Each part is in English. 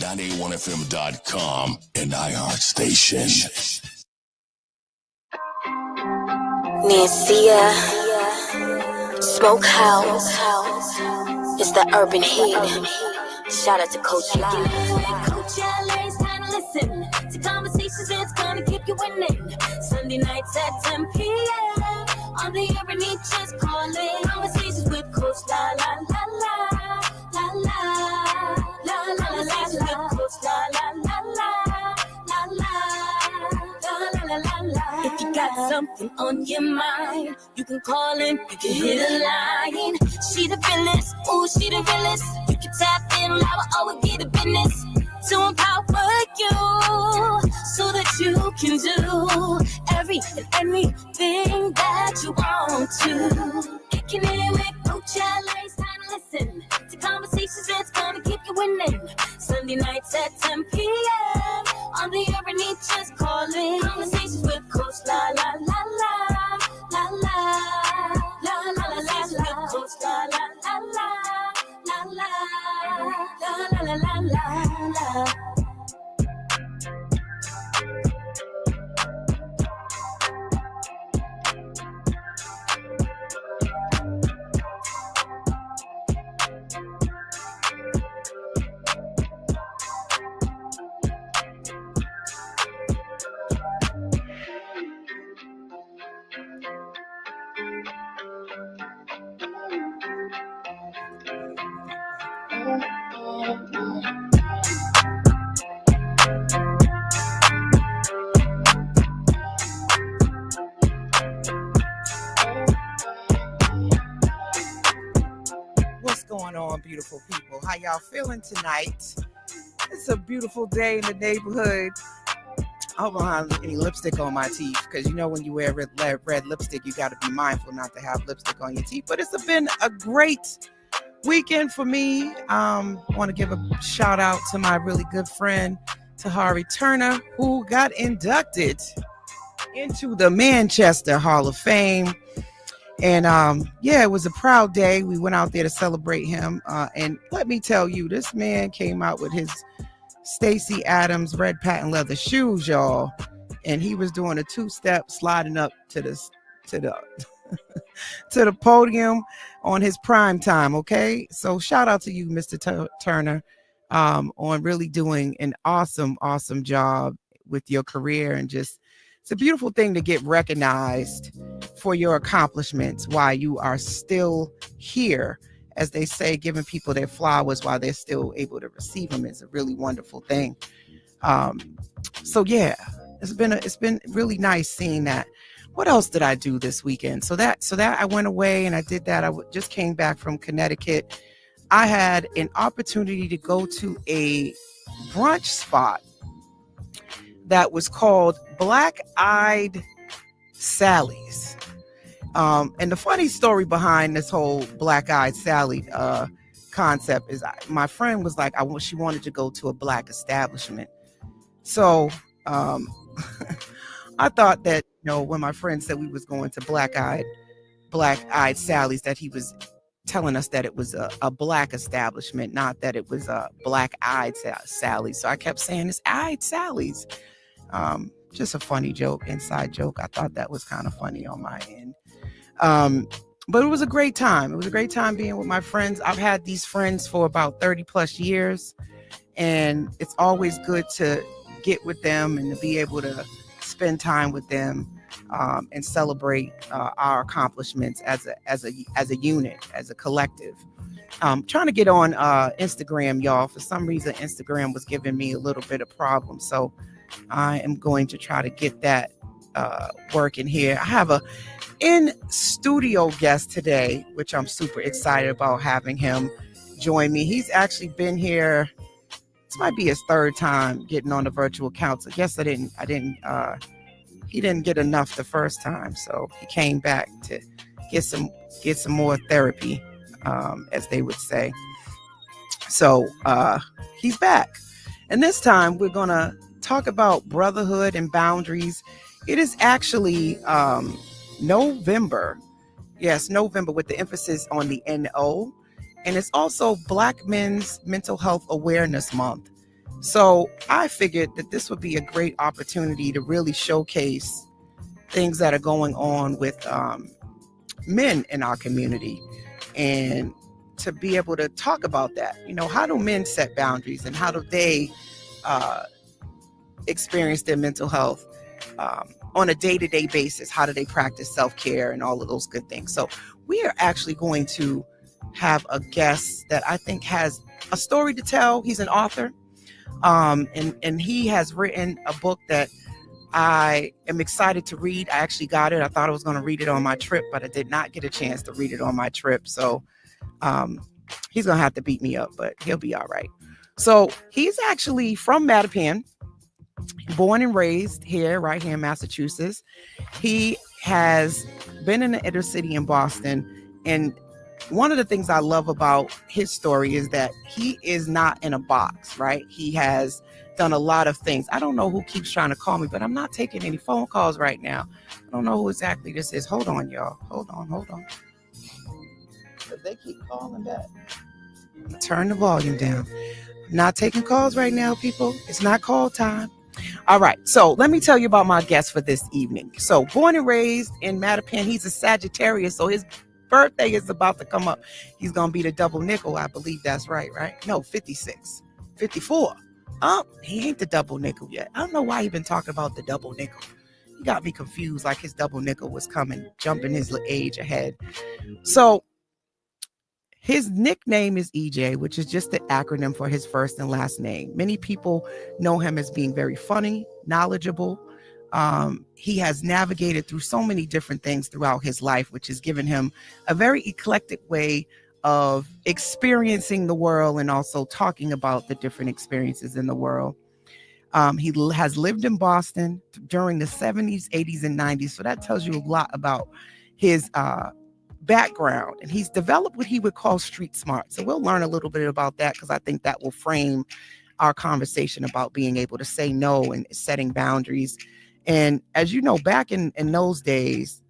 981fm.com and iHeart Station. Nancia, Smokehouse, it's the urban heat. Shout out to Coach Live. Coach LA, it's time to listen to conversations that's gonna keep you winning. Sunday nights at 10 p.m. on the urban heat, just calling. Conversations with Coach La La La La La La La La La La La. Coach La La La La La La La La La La. If you got something on your mind, you can call in, you can hit a line. She the realest, ooh, she the realest. You can tap in, loud, oh, get a business to empower you so that you can do every and anything that you want to. Kicking it with Coach LA, it's time to listen to conversations that's gonna keep you winning. Sunday nights at 10 p.m. on the urban heat, just calling. Conversations with Coach La La La La La La La La La La La. Coach La La La La La La La La La La La. What's going on, beautiful people? How y'all feeling tonight? It's a beautiful day in the neighborhood. I hope I don't have any lipstick on my teeth, because you know when you wear red lipstick, you got to be mindful not to have lipstick on your teeth. But it's been a great weekend for me. Want to give a shout out to my really good friend Tahari Turner, who got inducted into the Manchester Hall of Fame. And it was a proud day. We went out there to celebrate him. And let me tell you, this man came out with his Stacey Adams red patent leather shoes, y'all. And he was doing a two-step sliding up to the to the podium on his prime time. Okay, so shout out to you, Mr. Turner, on really doing an awesome job with your career. And just, it's a beautiful thing to get recognized for your accomplishments while you are still here. As they say, giving people their flowers while they're still able to receive them is a really wonderful thing. It's been really nice seeing that. What else did I do this weekend? So that I went away and I did that. I just came back from Connecticut. I had an opportunity to go to a brunch spot that was called Black-Eyed Sally's. And the funny story behind this whole Black-Eyed Sally concept is my friend was like, she wanted to go to a black establishment. So I thought that, when my friend said we was going to Black-Eyed Sally's, that he was telling us that it was a black establishment, not that it was a Black-Eyed Sally's. So I kept saying it's Eyed Sally's. Just a funny joke, inside joke. I thought that was kind of funny on my end. But it was a great time. It was a great time being with my friends. I've had these friends for about 30 plus years, and it's always good to get with them and to be able to spend time with them, and celebrate our accomplishments as a unit, as a collective. Trying to get on Instagram, y'all. For some reason, Instagram was giving me a little bit of problem, so I am going to try to get that working here. I have a in-studio guest today, which I'm super excited about having him join me. He's actually been here. This might be his third time getting on the virtual council. I guess he didn't get enough the first time, so he came back to get some more therapy, as they would say. So he's back, and this time we're gonna talk about brotherhood and boundaries. It is actually November. Yes, November, with the emphasis on the NO. And it's also Black Men's Mental Health Awareness Month. So I figured that this would be a great opportunity to really showcase things that are going on with men in our community, and to be able to talk about that. How do men set boundaries, and how do they experience their mental health on a day-to-day basis? How do they practice self-care and all of those good things? So we are actually going to have a guest that I think has a story to tell. He's an author, and he has written a book that I am excited to read. I actually got it. I thought I was going to read it on my trip, but I did not get a chance to read it on my trip. So he's going to have to beat me up, but he'll be all right. So he's actually from Mattapan, born and raised here, right here in Massachusetts. He has been in the inner city in Boston. And one of the things I love about his story is that he is not in a box, right? He has done a lot of things. I don't know who keeps trying to call me, but I'm not taking any phone calls right now. I don't know who exactly this is. Hold on, y'all. Hold on. But they keep calling back. Turn the volume down. I'm not taking calls right now, people. It's not call time. All right. So let me tell you about my guest for this evening. So born and raised in Mattapan, he's a Sagittarius. So his birthday is about to come up. He's going to be the double nickel. I believe that's right? No, 56, 54. He ain't the double nickel yet. I don't know why he been talking about the double nickel. He got me confused, like his double nickel was coming, jumping his age ahead. So his nickname is EJ, which is just the acronym for his first and last name. Many people know him as being very funny, knowledgeable. He has navigated through so many different things throughout his life, which has given him a very eclectic way of experiencing the world and also talking about the different experiences in the world. He has lived in Boston during the 70s, 80s, and 90s. So that tells you a lot about his background. And he's developed what he would call street smart. So we'll learn a little bit about that, because I think that will frame our conversation about being able to say no and setting boundaries. And as you know, back in those days,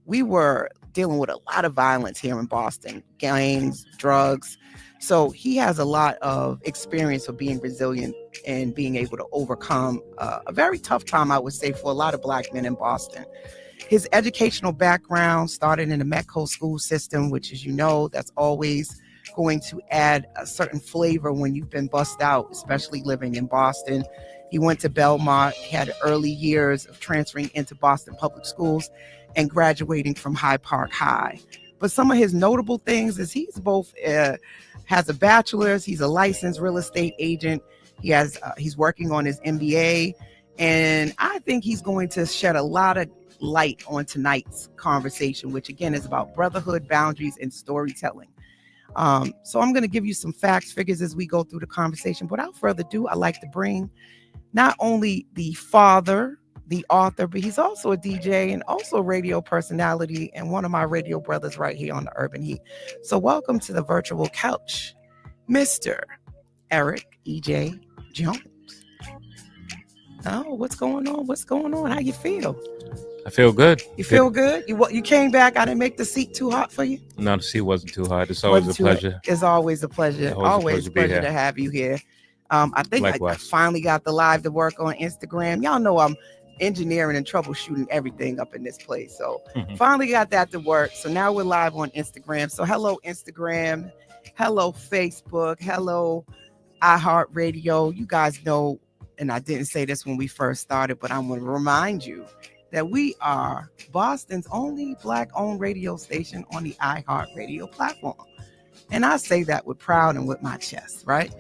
we were dealing with a lot of violence here in Boston, gangs, drugs. So he has a lot of experience of being resilient and being able to overcome a very tough time, I would say, for a lot of Black men in Boston. His educational background started in the Metco school system, which, as you know, that's always going to add a certain flavor when you've been bussed out, especially living in Boston. He went to Belmont, had early years of transferring into Boston Public Schools and graduating from Hyde Park High. But some of his notable things is he's both has a bachelor's, he's a licensed real estate agent, he's working on his MBA, and I think he's going to shed a lot of light on tonight's conversation, which again is about brotherhood, boundaries, and storytelling. So I'm going to give you some facts, figures as we go through the conversation. Without further ado, I'd like to bring not only the father, the author, but he's also a DJ and also a radio personality and one of my radio brothers right here on the Urban Heat. So welcome to the virtual couch, Mr. Eric EJ Jones. Oh, what's going on? How you feel? I feel good. You feel good? You came back. I didn't make the seat too hot for you? No, the seat wasn't too hot. It's always a pleasure. It's always a pleasure. Always a pleasure to have you here. I think I finally got the live to work on Instagram. Y'all know I'm engineering and troubleshooting everything up in this place. So finally got that to work. So now we're live on Instagram. So hello, Instagram. Hello, Facebook. Hello, iHeartRadio. You guys know, and I didn't say this when we first started, but I'm going to remind you that we are Boston's only Black-owned radio station on the iHeartRadio platform. And I say that with pride and with my chest, right?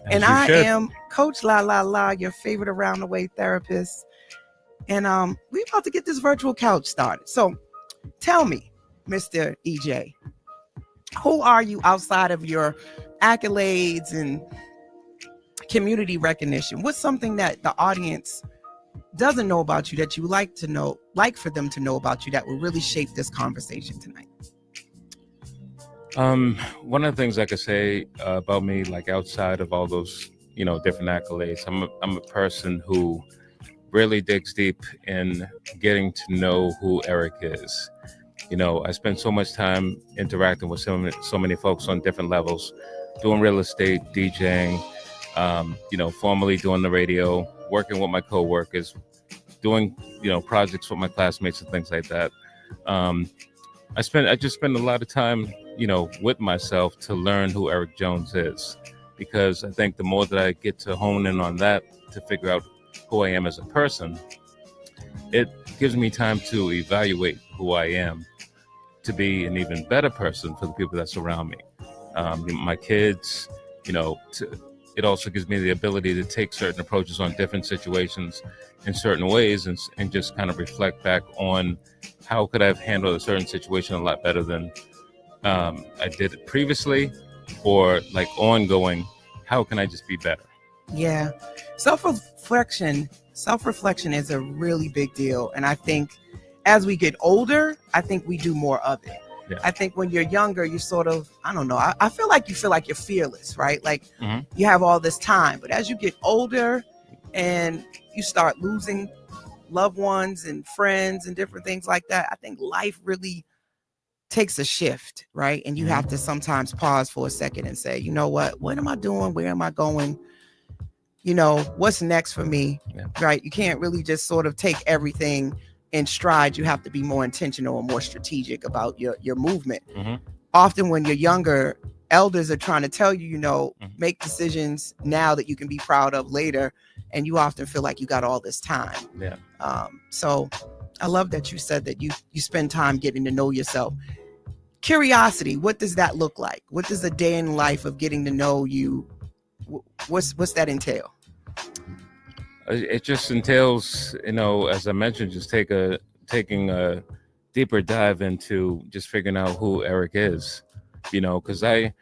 And I am Coach La La La, your favorite around the way therapist. And we're about to get this virtual couch started. So tell me, Mr. EJ, who are you outside of your accolades and community recognition? What's something that the audience doesn't know about you that you like for them to know about you that will really shape this conversation tonight? One of the things I could say about me, like outside of all those, different accolades, I'm a person who really digs deep in getting to know who Eric is. I spend so much time interacting with so many folks on different levels, doing real estate, DJing, Formerly doing the radio, working with my coworkers, doing, projects with my classmates and things like that. I just spend a lot of time, with myself to learn who Eric Jones is, because I think the more that I get to hone in on that to figure out who I am as a person, it gives me time to evaluate who I am to be an even better person for the people that surround me. My kids, it also gives me the ability to take certain approaches on different situations in certain ways, and just kind of reflect back on how could I have handled a certain situation a lot better than I did it previously, or like ongoing, how can I just be better? Yeah. Self-reflection is a really big deal. And I think as we get older, I think we do more of it. Yeah. I think when you're younger, you sort of, I don't know, I feel like you feel like you're fearless, right? Like Mhm. you have all this time. But as you get older and you start losing loved ones and friends and different things like that, I think life really takes a shift, right? And you have to sometimes pause for a second and say, you know what am I doing? Where am I going? What's next for me? Yeah. Right? You can't really just sort of take everything in stride. You have to be more intentional and more strategic about your movement. Mhm. Often when you're younger, elders are trying to tell you, make decisions now that you can be proud of later. And you often feel like you got all this time. Yeah. So I love that you said that you spend time getting to know yourself. Curiosity, what does that look like? What does a day in life of getting to know you, what's that entail? It just entails, as I mentioned, just taking a deeper dive into just figuring out who Eric is, because in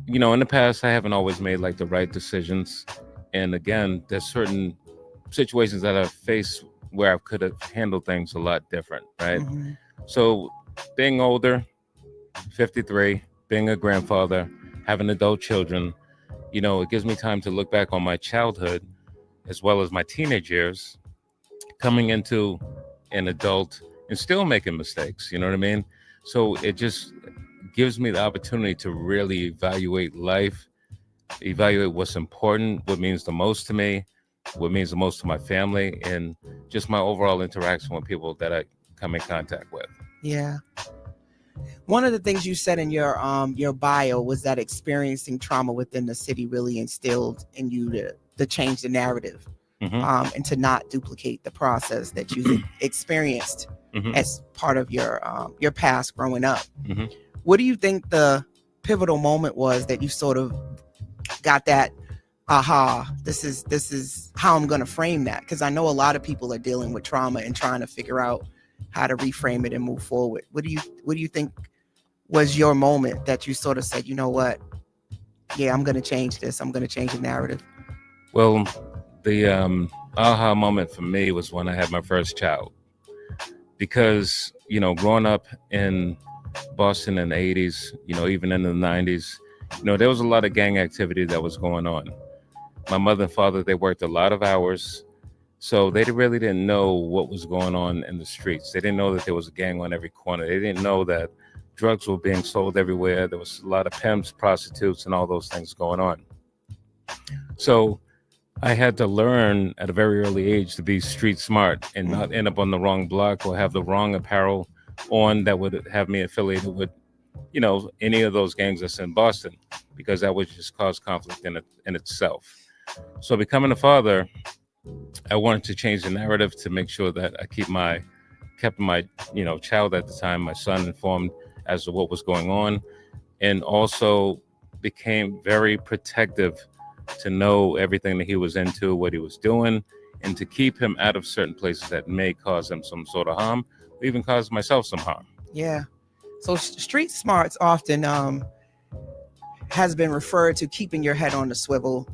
the past, I haven't always made like the right decisions. And again, there's certain situations that I've faced where I could have handled things a lot different, right? Mm-hmm. So being older, 53, being a grandfather, having adult children, it gives me time to look back on my childhood as well as my teenage years, coming into an adult and still making mistakes, you know what I mean? So it just gives me the opportunity to really evaluate life, evaluate what's important, what means the most to me, what means the most to my family, and just my overall interaction with people that I come in contact with. Yeah. One of the things you said in your bio was that experiencing trauma within the city really instilled in you to change the narrative, Mm-hmm. and to not duplicate the process that you experienced Mm-hmm. as part of your past growing up. Mm-hmm. What do you think the pivotal moment was that you sort of got that aha, this is how I'm going to frame that? Because I know a lot of people are dealing with trauma and trying to figure out how to reframe it and move forward. What do you think was your moment that you sort of said, you know what? Yeah, I'm going to change this. I'm going to change the narrative. Well, the aha moment for me was when I had my first child, because growing up in Boston in the 80s, even in the 90s, there was a lot of gang activity that was going on. My mother and father, they worked a lot of hours, so they really didn't know what was going on in the streets. They didn't know that there was a gang on every corner. They didn't know that drugs were being sold everywhere. There was a lot of pimps, prostitutes, and all those things going on. So I had to learn at a very early age to be street smart and not end up on the wrong block or have the wrong apparel on that would have me affiliated with, any of those gangs that's in Boston, because that would just cause conflict in itself. So becoming a father, I wanted to change the narrative to make sure that I kept my child at the time, my son, informed as to what was going on, and also became very protective to know everything that he was into, what he was doing, and to keep him out of certain places that may cause him some sort of harm, or even cause myself some harm. Yeah. So street smarts often has been referred to keeping your head on the swivel.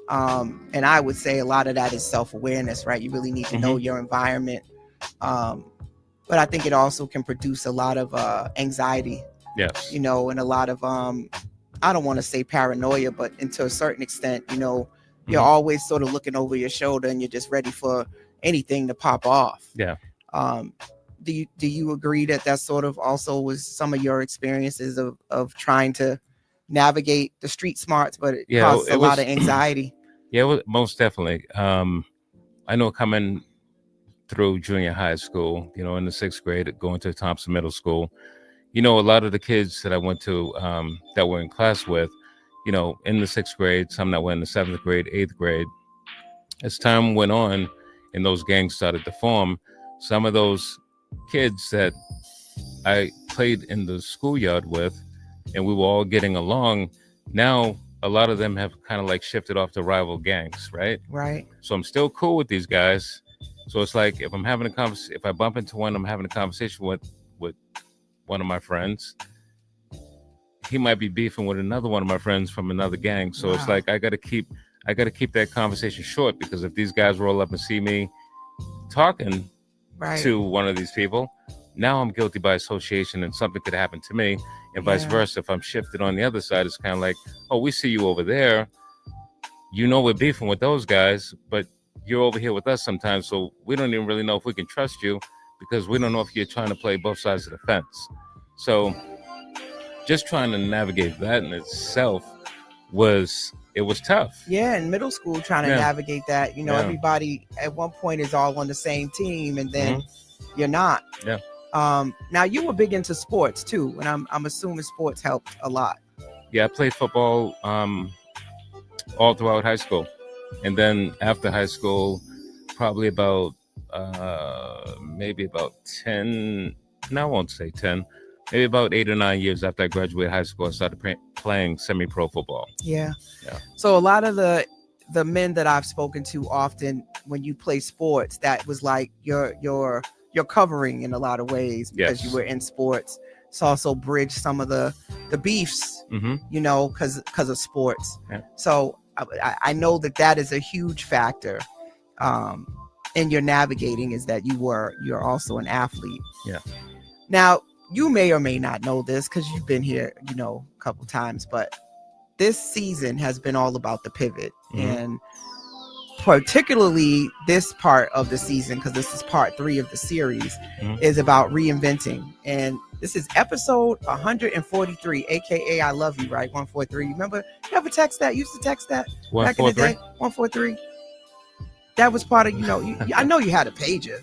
And I would say a lot of that is self-awareness, right? You really need to know your environment. But I think it also can produce a lot of anxiety. Yes. And a lot of, I don't want to say paranoia, but to a certain extent, you're always sort of looking over your shoulder and you're just ready for anything to pop off. Yeah. Do you agree that sort of also was some of your experiences of trying to navigate the street smarts, but it Yeah, causes it a lot was- of anxiety. Yeah, most definitely. I know coming through junior high school, you know, in the 6th grade, going to Thompson Middle School, you know, a lot of the kids that I went to that were in class with, you know, in the 6th grade, some that were in the 7th grade, 8th grade. As time went on and those gangs started to form, some of those kids that I played in the schoolyard with and we were all getting along, now a lot of them have kind of like shifted off to rival gangs, right? Right. So I'm still cool with these guys. So it's like if I'm having a conversation, if I bump into one, I'm having a conversation with one of my friends, he might be beefing with another one of my friends from another gang. So it's like I gotta keep that conversation short, because if these guys roll up and see me talking to one of these people, now I'm guilty by association and something could happen to me, and vice versa. If I'm shifted on the other side, it's kind of like, oh, we see you over there, you know, we're beefing with those guys, but you're over here with us sometimes, so we don't even really know if we can trust you, because we don't know if you're trying to play both sides of the fence. So just trying to navigate that in itself was tough. Yeah, in middle school, trying to navigate that, you know, everybody at one point is all on the same team, and then you're not. Yeah. Now you were big into sports too, and I'm assuming sports helped a lot. Yeah, I played football all throughout high school, and then after high school, probably about maybe about 10. No, I won't say 10. Maybe about 8 or 9 years after I graduated high school, I started playing semi-pro football. Yeah. So a lot of the men that I've spoken to often, when you play sports, that was like your covering in a lot of ways, because you were in sports. It's also bridged some of the beefs, you know, because of sports. Yeah. So I know that is a huge factor in your navigating, is that you're also an athlete. Yeah. Now, you may or may not know this because you've been here, you know, a couple times, but this season has been all about the pivot, and particularly this part of the season, because this is part 3 of the series, is about reinventing. And this is episode 143, aka I love you, right? 143. Remember, you ever text that? You used to text that back in the day? 143. That was part of, you know, I know you had a pager.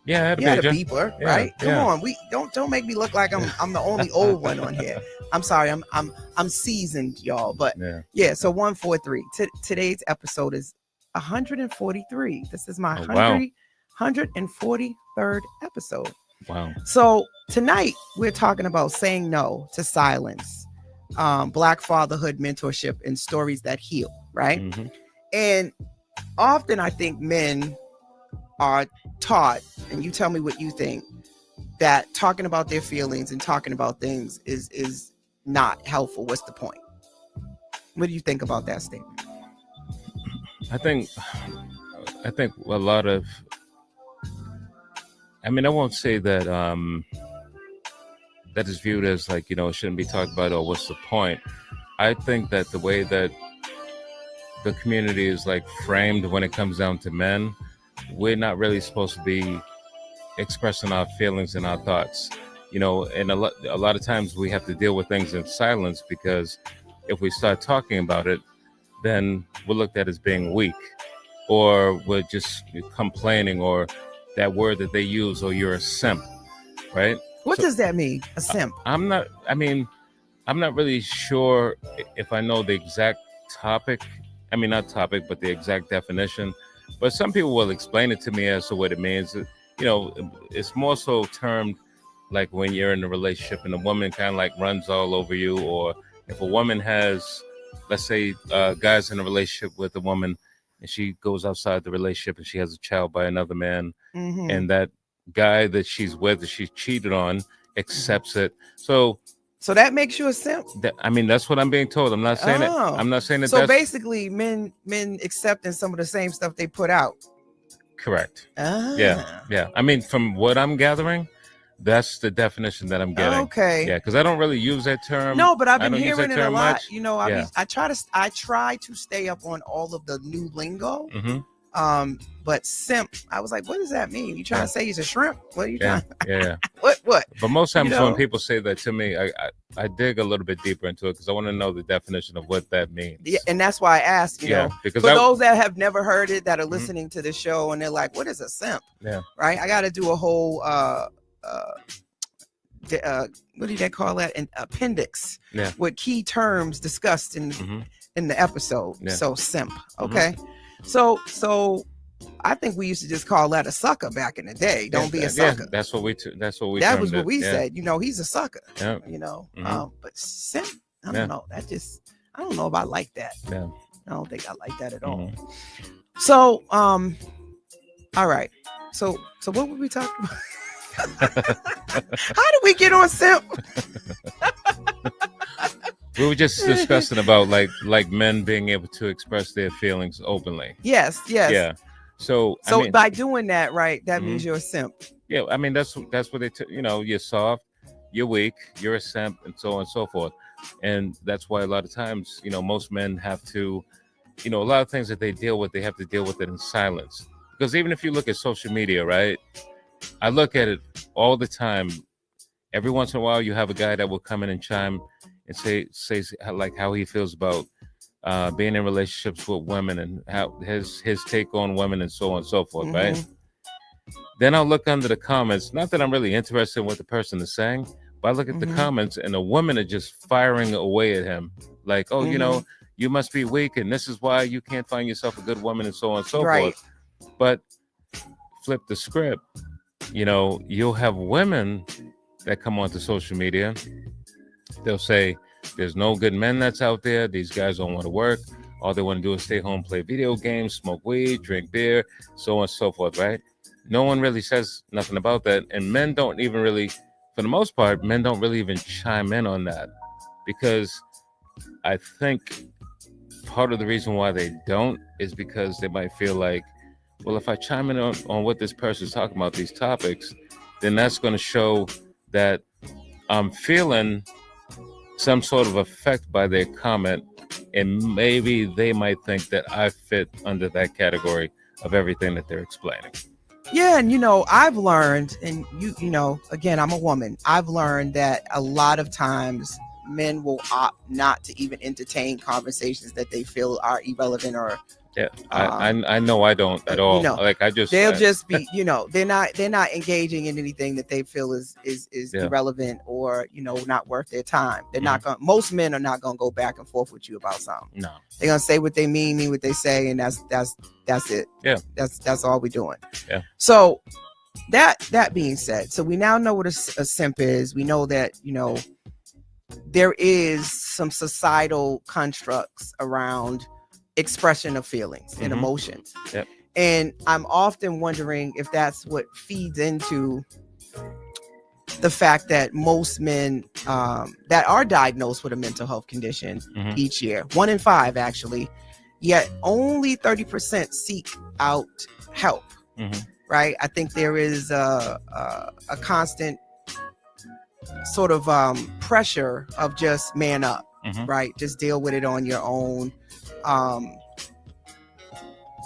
Yeah, I had a you had a beeper, right? Come on, we don't make me look like I'm the only old one on here. I'm sorry, I'm seasoned, y'all. But yeah, so 143. Today's episode is 143. This is my 143rd episode. Wow. So tonight we're talking about saying no to silence, Black fatherhood, mentorship, and stories that heal, right? And often I think men are taught, and you tell me what you think, that talking about their feelings and talking about things is not helpful. What's the point? What do you think about that statement? I think a lot of, I mean, I won't say that that is viewed as like, you know, it shouldn't be talked about, or what's the point. I think that the way that the community is like framed when it comes down to men, we're not really supposed to be expressing our feelings and our thoughts, you know, and a lot of times we have to deal with things in silence, because if we start talking about it, then we're looked at as being weak, or we're just complaining, or that word that they use, or you're a simp, right? What does that mean, a simp? I'm not really sure if I know the exact topic. I mean, not topic, but the exact definition. But some people will explain it to me as to what it means. You know, it's more so termed like when you're in a relationship and a woman kind of like runs all over you, or if a woman has, let's say, guys in a relationship with a woman, and she goes outside the relationship and she has a child by another man, and that guy that she's with, that she's cheated on, accepts it. So that makes you a simp. I mean, that's what I'm being told. I'm not saying it. I'm not saying that. So basically, men accepting some of the same stuff they put out. Correct. Yeah. I mean, from what I'm gathering, that's the definition that I'm getting. Okay. Yeah, because I don't really use that term. No, but I've been hearing it a lot. Much. You know, I try to stay up on all of the new lingo. But simp, I was like, what does that mean? You trying to say he's a shrimp? What are you trying? Yeah. What? But most times You know? when people say that to me, I dig a little bit deeper into it because I want to know the definition of what that means. Yeah, and that's why I asked, you know, because for those that have never heard it, that are listening to the show and they're like, what is a simp? Yeah. Right. I got to do a whole, what do they call that? An appendix with key terms discussed in the episode. Yeah. So simp. Okay. So I think we used to just call that a sucker back in the day. Don't be a sucker. Yeah, that's what we that was what we said. You know, he's a sucker. Yeah. You know, but simp, I don't know. I don't know if I like that. Yeah. I don't think I like that at all. So, all right. So what were we talking about? How did we get on simp? We were just discussing about like men being able to express their feelings openly. Yes. Yeah. So I mean, by doing that, right, that means you're a simp. Yeah, I mean that's what they you know, you're soft, you're weak, you're a simp, and so on and so forth. And that's why a lot of times, you know, most men have to, you know, a lot of things that they deal with, they have to deal with it in silence. Because even if you look at social media, right? I look at it all the time. Every once in a while, you have a guy that will come in and chime and says how he feels about being in relationships with women and how his take on women and so on and so forth, right? Then I'll look under the comments. Not that I'm really interested in what the person is saying, but I look at the comments and the women are just firing away at him, like, "Oh, you know, you must be weak, and this is why you can't find yourself a good woman," and so on and so forth. But flip the script. You know, you'll have women that come onto social media. They'll say, there's no good men that's out there. These guys don't want to work. All they want to do is stay home, play video games, smoke weed, drink beer, so on and so forth, right? No one really says nothing about that. And men don't even really, for the most part, men don't really even chime in on that. Because I think part of the reason why they don't is because they might feel like, well, if I chime in on what this person's talking about, these topics, then that's going to show that I'm feeling some sort of effect by their comment, and maybe they might think that I fit under that category of everything that they're explaining. Yeah, and you know, I've learned, and you know, again, I'm a woman. I've learned that a lot of times men will opt not to even entertain conversations that they feel are irrelevant or. Yeah, I know I don't at all. You know, like they'll just be, you know, they're not engaging in anything that they feel is irrelevant or, you know, not worth their time. They're not going. Most men are not going to go back and forth with you about something. No, they're gonna say what they mean what they say, and that's it. Yeah, that's all we're doing. Yeah. So that being said, so we now know what a simp is. We know that, you know, there is some societal constructs around expression of feelings and emotions. Yep. And I'm often wondering if that's what feeds into the fact that most men that are diagnosed with a mental health condition each year, 1 in 5 actually, yet only 30% seek out help. Right? I think there is a constant sort of pressure of just man up, right? Just deal with it on your own.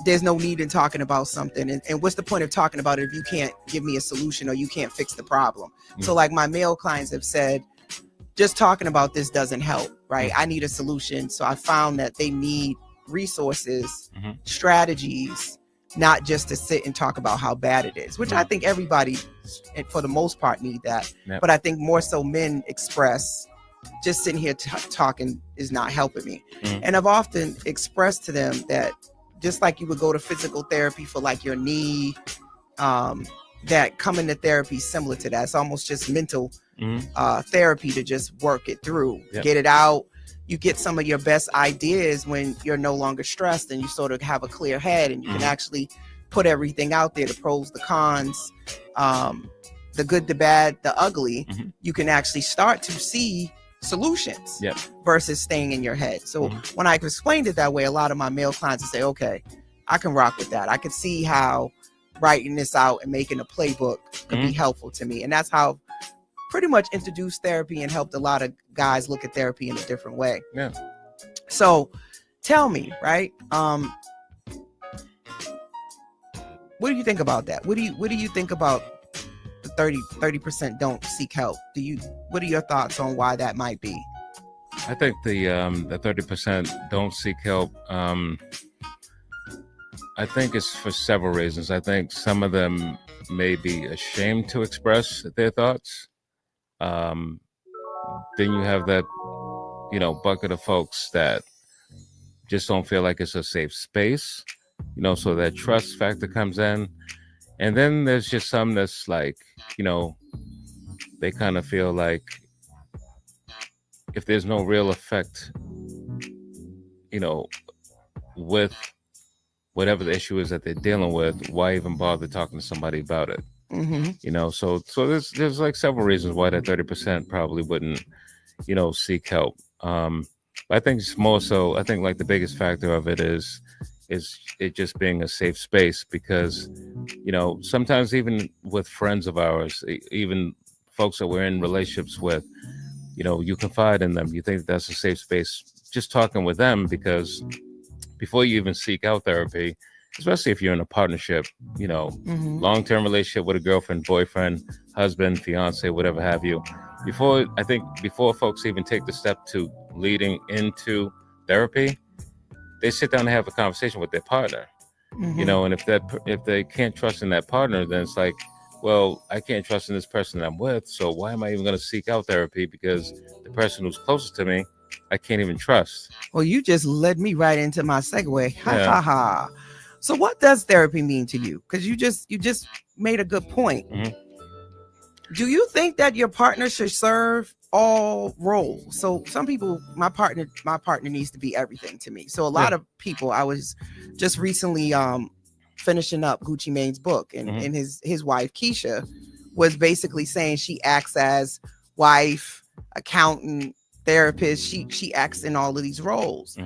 There's no need in talking about something, and what's the point of talking about it if you can't give me a solution or you can't fix the problem? So like my male clients have said, just talking about this doesn't help, right? I need a solution. So I found that they need resources, strategies, not just to sit and talk about how bad it is, which I think everybody for the most part need that. But I think more so men express, just sitting here talking is not helping me. And I've often expressed to them that just like you would go to physical therapy for like your knee, that coming to therapy is similar to that. It's almost just mental therapy to just work it through, get it out. You get some of your best ideas when you're no longer stressed and you sort of have a clear head and you can actually put everything out there, the pros, the cons, the good, the bad, the ugly. You can actually start to see solutions versus staying in your head. So when I explained it that way, a lot of my male clients would say, okay, I can rock with that. I can see how writing this out and making a playbook could be helpful to me. And that's how pretty much introduced therapy and helped a lot of guys look at therapy in a different way. So tell me, right? What do you think about that? What do you think about the 30% don't seek help? What are your thoughts on why that might be? I think the 30% don't seek help. I think it's for several reasons. I think some of them may be ashamed to express their thoughts. Then you have that, bucket of folks that just don't feel like it's a safe space, so that trust factor comes in. And then there's just some that's like, they kind of feel like if there's no real effect, with whatever the issue is that they're dealing with, why even bother talking to somebody about it? So there's like several reasons why that 30% probably wouldn't, seek help. I think it's more so, I think like the biggest factor of it is it just being a safe space, because, sometimes even with friends of ours, even folks that we're in relationships with, you confide in them. You think that's a safe space just talking with them, because before you even seek out therapy, especially if you're in a partnership, long-term relationship with a girlfriend, boyfriend, husband, fiance, whatever have you, before folks even take the step to leading into therapy, they sit down and have a conversation with their partner. And if they can't trust in that partner, then it's like, well, I can't trust in this person that I'm with, so why am I even going to seek out therapy? Because the person who's closest to me, I can't even trust. Well, you just led me right into my segue. Yeah. Ha. So what does therapy mean to you? Because you just made a good point. Do you think that your partner should serve all roles? So some people, my partner needs to be everything to me. So a lot of people, I was just recently finishing up Gucci Mane's book, and his wife Keisha was basically saying she acts as wife, accountant, therapist. She acts in all of these roles.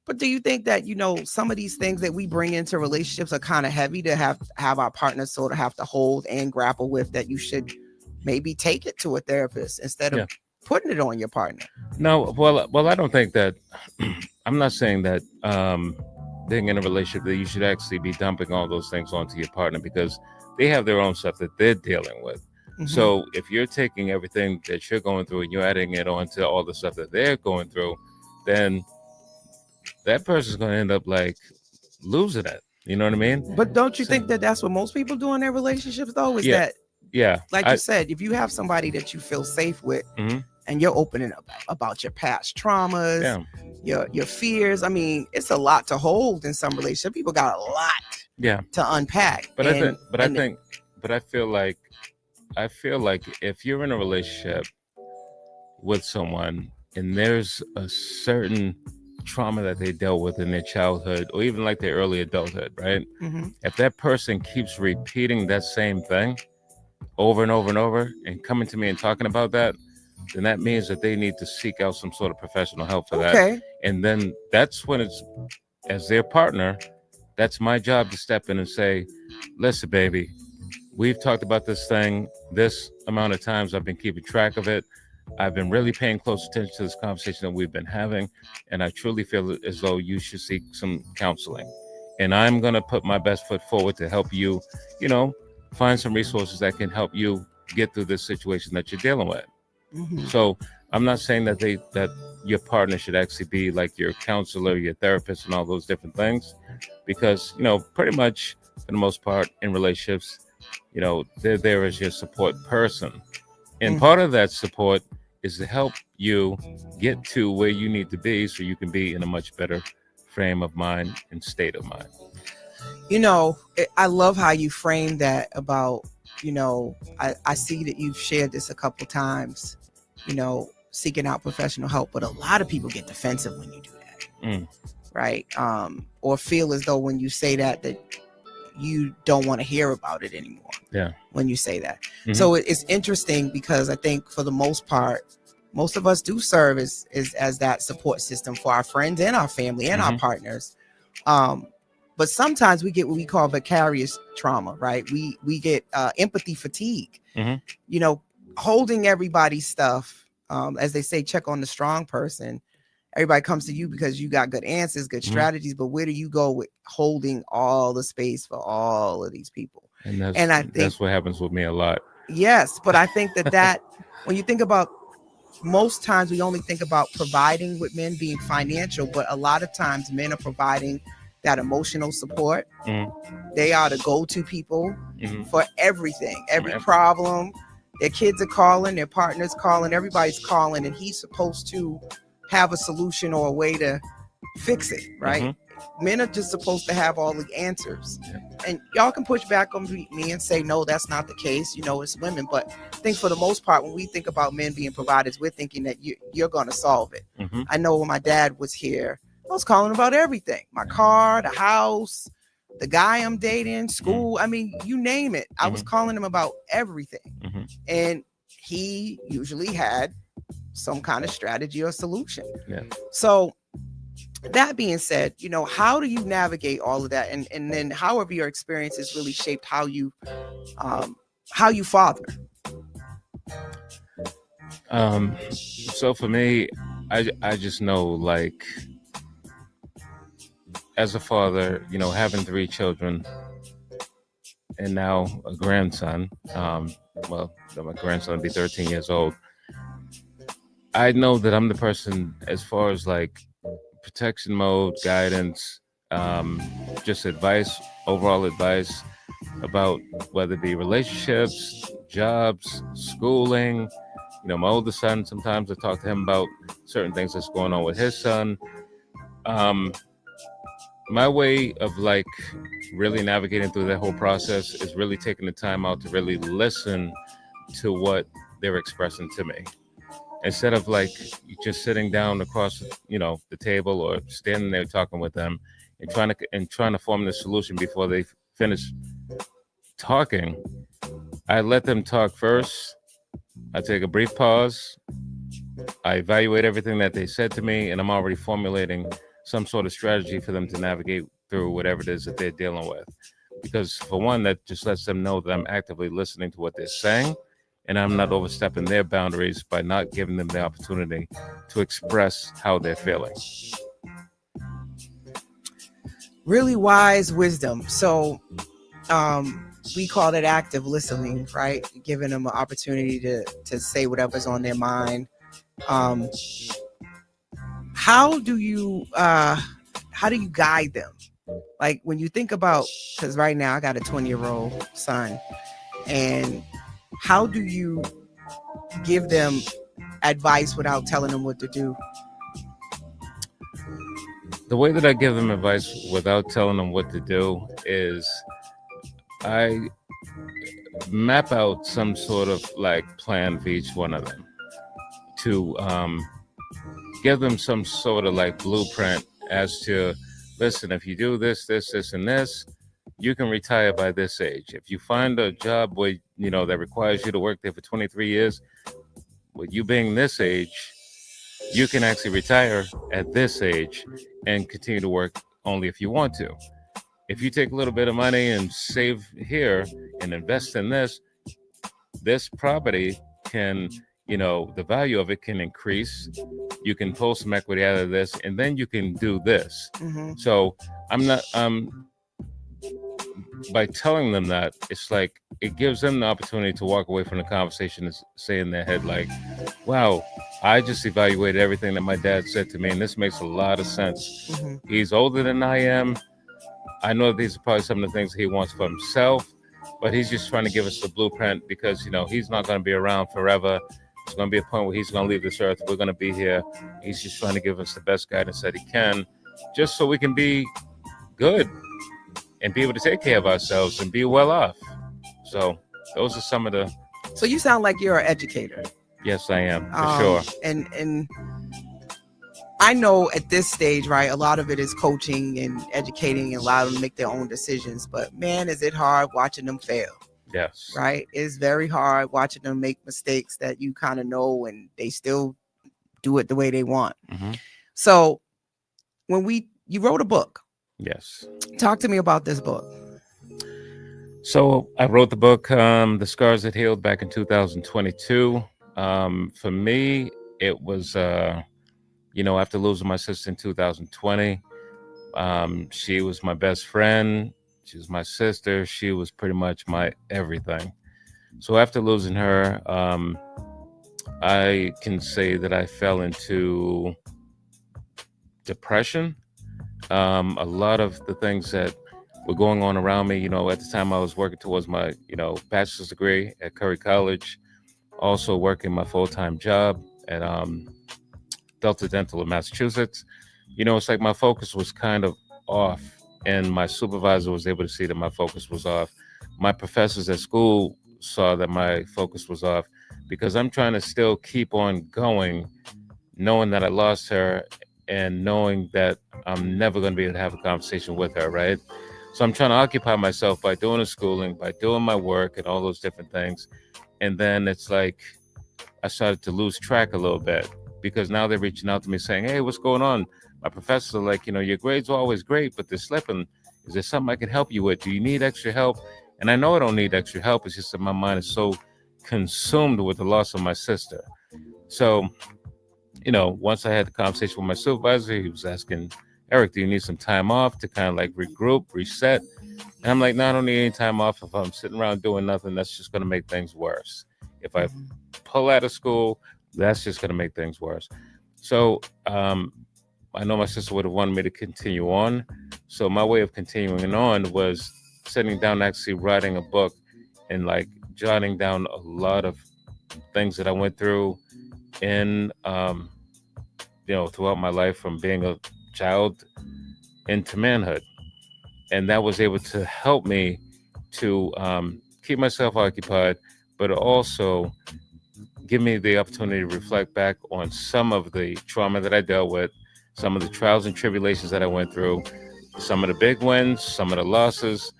But do you think that, some of these things that we bring into relationships are kind of heavy to have our partners sort of have to hold and grapple with, that you should maybe take it to a therapist instead of putting it on your partner? No, well, I don't think that, I'm not saying that being in a relationship that you should actually be dumping all those things onto your partner, because they have their own stuff that they're dealing with. So if you're taking everything that you're going through and you're adding it onto all the stuff that they're going through, then that person's going to end up like losing it. You know what I mean? But don't you think that that's what most people do in their relationships, though? Is that, like you said, if you have somebody that you feel safe with, and you're opening up about your past traumas, your fears. I mean, it's a lot to hold in some relationships. People got a lot to unpack. But I feel like if you're in a relationship with someone and there's a certain trauma that they dealt with in their childhood or even like their early adulthood, right? If that person keeps repeating that same thing over and over and over and coming to me and talking about that, then that means that they need to seek out some sort of professional help for that. And then that's when it's, as their partner, that's my job to step in and say, listen, baby, we've talked about this thing this amount of times. I've been keeping track of it. I've been really paying close attention to this conversation that we've been having. And I truly feel as though you should seek some counseling. And I'm going to put my best foot forward to help you, find some resources that can help you get through this situation that you're dealing with. So I'm not saying that your partner should actually be like your counselor, your therapist, and all those different things, because, pretty much for the most part in relationships, they're there as your support person. And part of that support is to help you get to where you need to be so you can be in a much better frame of mind and state of mind. I love how you framed that about, I see that you've shared this a couple times, seeking out professional help, but a lot of people get defensive when you do that, right? Or feel as though when you say that you don't want to hear about it anymore. When you say that. So it's interesting because I think for the most part, most of us do serve as that support system for our friends and our family and our partners. But sometimes we get what we call vicarious trauma, right? We get empathy fatigue, holding everybody's stuff, as they say, check on the strong person. everybody comes to you because you got good answers, good strategies, but where do you go with holding all the space for all of these people? And I think that's what happens with me a lot. Yes, but I think that when you think about, most times we only think about providing with men being financial, but a lot of times men are providing that emotional support. They are the go-to people for everything, every problem. Their kids are calling, their partner's calling, everybody's calling, and he's supposed to have a solution or a way to fix it, right? Men are just supposed to have all the answers. And y'all can push back on me and say, no, that's not the case. You know, it's women. But I think for the most part, when we think about men being providers, we're thinking that you're going to solve it. I know when my dad was here, I was calling about everything. My car, the house, the guy I'm dating, school. I mean, you name it. I was calling him about everything. And he usually had some kind of strategy or solution. So that being said, you know, how do you navigate all of that? And then however your experience has really shaped how you father. So for me, I just know, like, as a father, you know, having 3 children and now a grandson, well, my grandson will be 13 years old. I know that I'm the person, as far as like protection mode, guidance, just advice, overall advice about whether it be relationships, jobs, schooling. You know, my oldest son, sometimes I talk to him about certain things that's going on with his son. My way of like really navigating through that whole process is really taking the time out to really listen to what they're expressing to me. Instead of like just sitting down across, you know, the table or standing there talking with them and trying to form the solution before they finish talking, I let them talk first. I take a brief pause. I evaluate everything that they said to me, and I'm already formulating some sort of strategy for them to navigate through whatever it is that they're dealing with. Because for one, that just lets them know that I'm actively listening to what they're saying, and I'm not overstepping their boundaries by not giving them the opportunity to express how they're feeling. Really wise wisdom. So we call it active listening, right? Giving them an opportunity to say whatever's on their mind. How do you guide them? Like when you think about, because right now I got a 20-year-old son, and how do you give them advice without telling them what to do? The way that I give them advice without telling them what to do is I map out some sort of like plan for each one of them to give them some sort of like blueprint as to, listen, if you do this, this, this, and this, you can retire by this age. If you find a job where, you know, that requires you to work there for 23 years, with you being this age, you can actually retire at this age and continue to work only if you want to. If you take a little bit of money and save here and invest in this property can, you know, the value of it can increase. You can pull some equity out of this, and then you can do this. So I'm not, by telling them that, it's like, it gives them the opportunity to walk away from the conversation and say in their head, like, wow, I just evaluated everything that my dad said to me, and this makes a lot of sense. He's older than I am. I know these are probably some of the things he wants for himself, but he's just trying to give us the blueprint because, you know, he's not going to be around forever. There's going to be a point where he's going to leave this earth. We're going to be here. He's just trying to give us the best guidance that he can, just so we can be good and be able to take care of ourselves and be well off. So those are some of the... So you sound like you're an educator. Yes, I am, for sure. And I know at this stage, right, a lot of it is coaching and educating and allowing them to make their own decisions. But man, is it hard watching them fail. Yes. Right? It's very hard watching them make mistakes that you kind of know, and they still do it the way they want. So you wrote a book. Yes. Talk to me about this book. So I wrote the book, The Scars That Healed, back in 2022. For me, it was, after losing my sister in 2020, she was my best friend. She was my sister. She was pretty much my everything. So after losing her, I can say that I fell into depression. A lot of the things that were going on around me, at the time I was working towards my, bachelor's degree at Curry College, also working my full-time job at Delta Dental in Massachusetts. It's like my focus was kind of off, and my supervisor was able to see that my focus was off. My professors at school saw that my focus was off because I'm trying to still keep on going, knowing that I lost her and knowing that I'm never going to be able to have a conversation with her, right? So I'm trying to occupy myself by doing the schooling, by doing my work and all those different things. And then it's like I started to lose track a little bit because now they're reaching out to me saying, hey, what's going on? My professors are like, your grades are always great, but they're slipping. Is there something I can help you with? Do you need extra help? And I know I don't need extra help. It's just that my mind is so consumed with the loss of my sister. So, once I had the conversation with my supervisor, he was asking, Eric, do you need some time off to kind of like regroup, reset? And I'm like, no, I don't need any time off. If I'm sitting around doing nothing, that's just going to make things worse. If I pull out of school, that's just going to make things worse. So I know my sister would have wanted me to continue on. So my way of continuing on was sitting down, actually writing a book and like jotting down a lot of things that I went through in, throughout my life from being a child into manhood. And that was able to help me to keep myself occupied, but also give me the opportunity to reflect back on some of the trauma that I dealt with, some of the trials and tribulations that I went through, some of the big wins, some of the losses,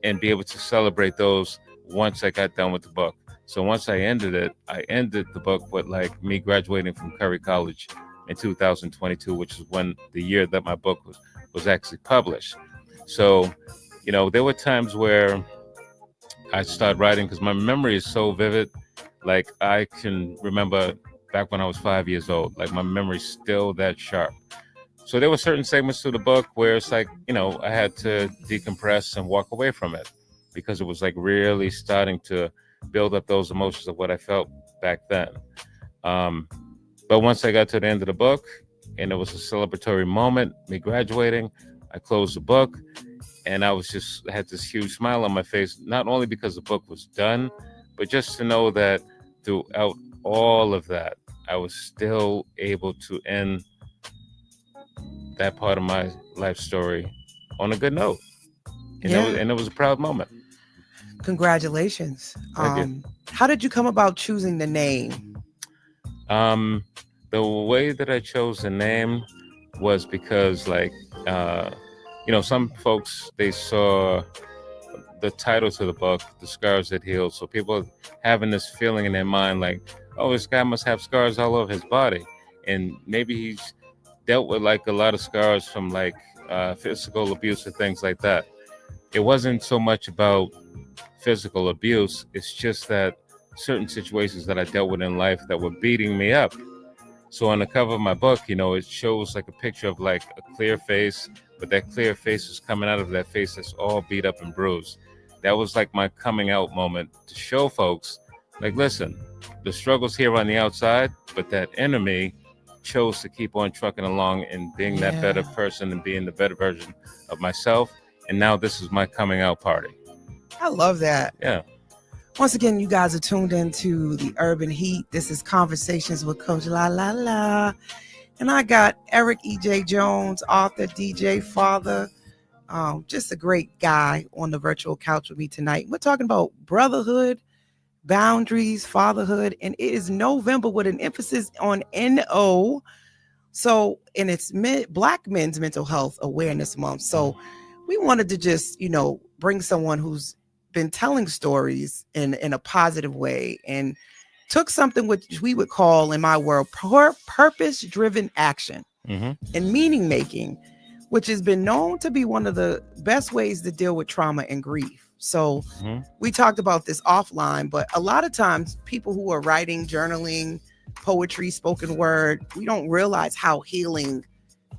and be able to celebrate those once I got done with the book. So once I ended the book with like me graduating from Curry College in 2022, which is when the year that my book was actually published. So, there were times where I started writing because my memory is so vivid. Like I can remember back when I was 5 years old, like my memory's still that sharp. So there were certain segments to the book where it's like, I had to decompress and walk away from it because it was like really starting to build up those emotions of what I felt back then. But once I got to the end of the book and it was a celebratory moment, me graduating, I closed the book and I had this huge smile on my face, not only because the book was done, but just to know that throughout all of that, I was still able to end that part of my life story on a good note. And it was a proud moment. Congratulations. Thank you. How did you come about choosing the name? The way that I chose the name was because some folks, they saw the title to the book, The Scars That Heal. So people having this feeling in their mind like, oh, this guy must have scars all over his body. And maybe he's dealt with like a lot of scars from like physical abuse and things like that. It wasn't so much about physical abuse. It's just that certain situations that I dealt with in life that were beating me up. So on the cover of my book, it shows like a picture of like a clear face, but that clear face is coming out of that face that's all beat up and bruised. That was like my coming out moment to show folks, like, listen, the struggle's here on the outside, but that inner me chose to keep on trucking along and being that better person and being the better version of myself. And now this is my coming out party. I love that. Yeah. Once again, you guys are tuned into the Urban Heat. This is Conversations with Coach La La La. And I got Eric E.J. Jones, author, DJ, father, just a great guy on the virtual couch with me tonight. We're talking about brotherhood, boundaries, fatherhood, and it is November with an emphasis on NO. So, and it's Black Men's Mental Health Awareness Month. So we wanted to just, bring someone who's been telling stories in a positive way and took something which we would call in my world purpose-driven action and meaning making, which has been known to be one of the best ways to deal with trauma and grief. So we talked about this offline, but a lot of times people who are writing, journaling, poetry, spoken word, we don't realize how healing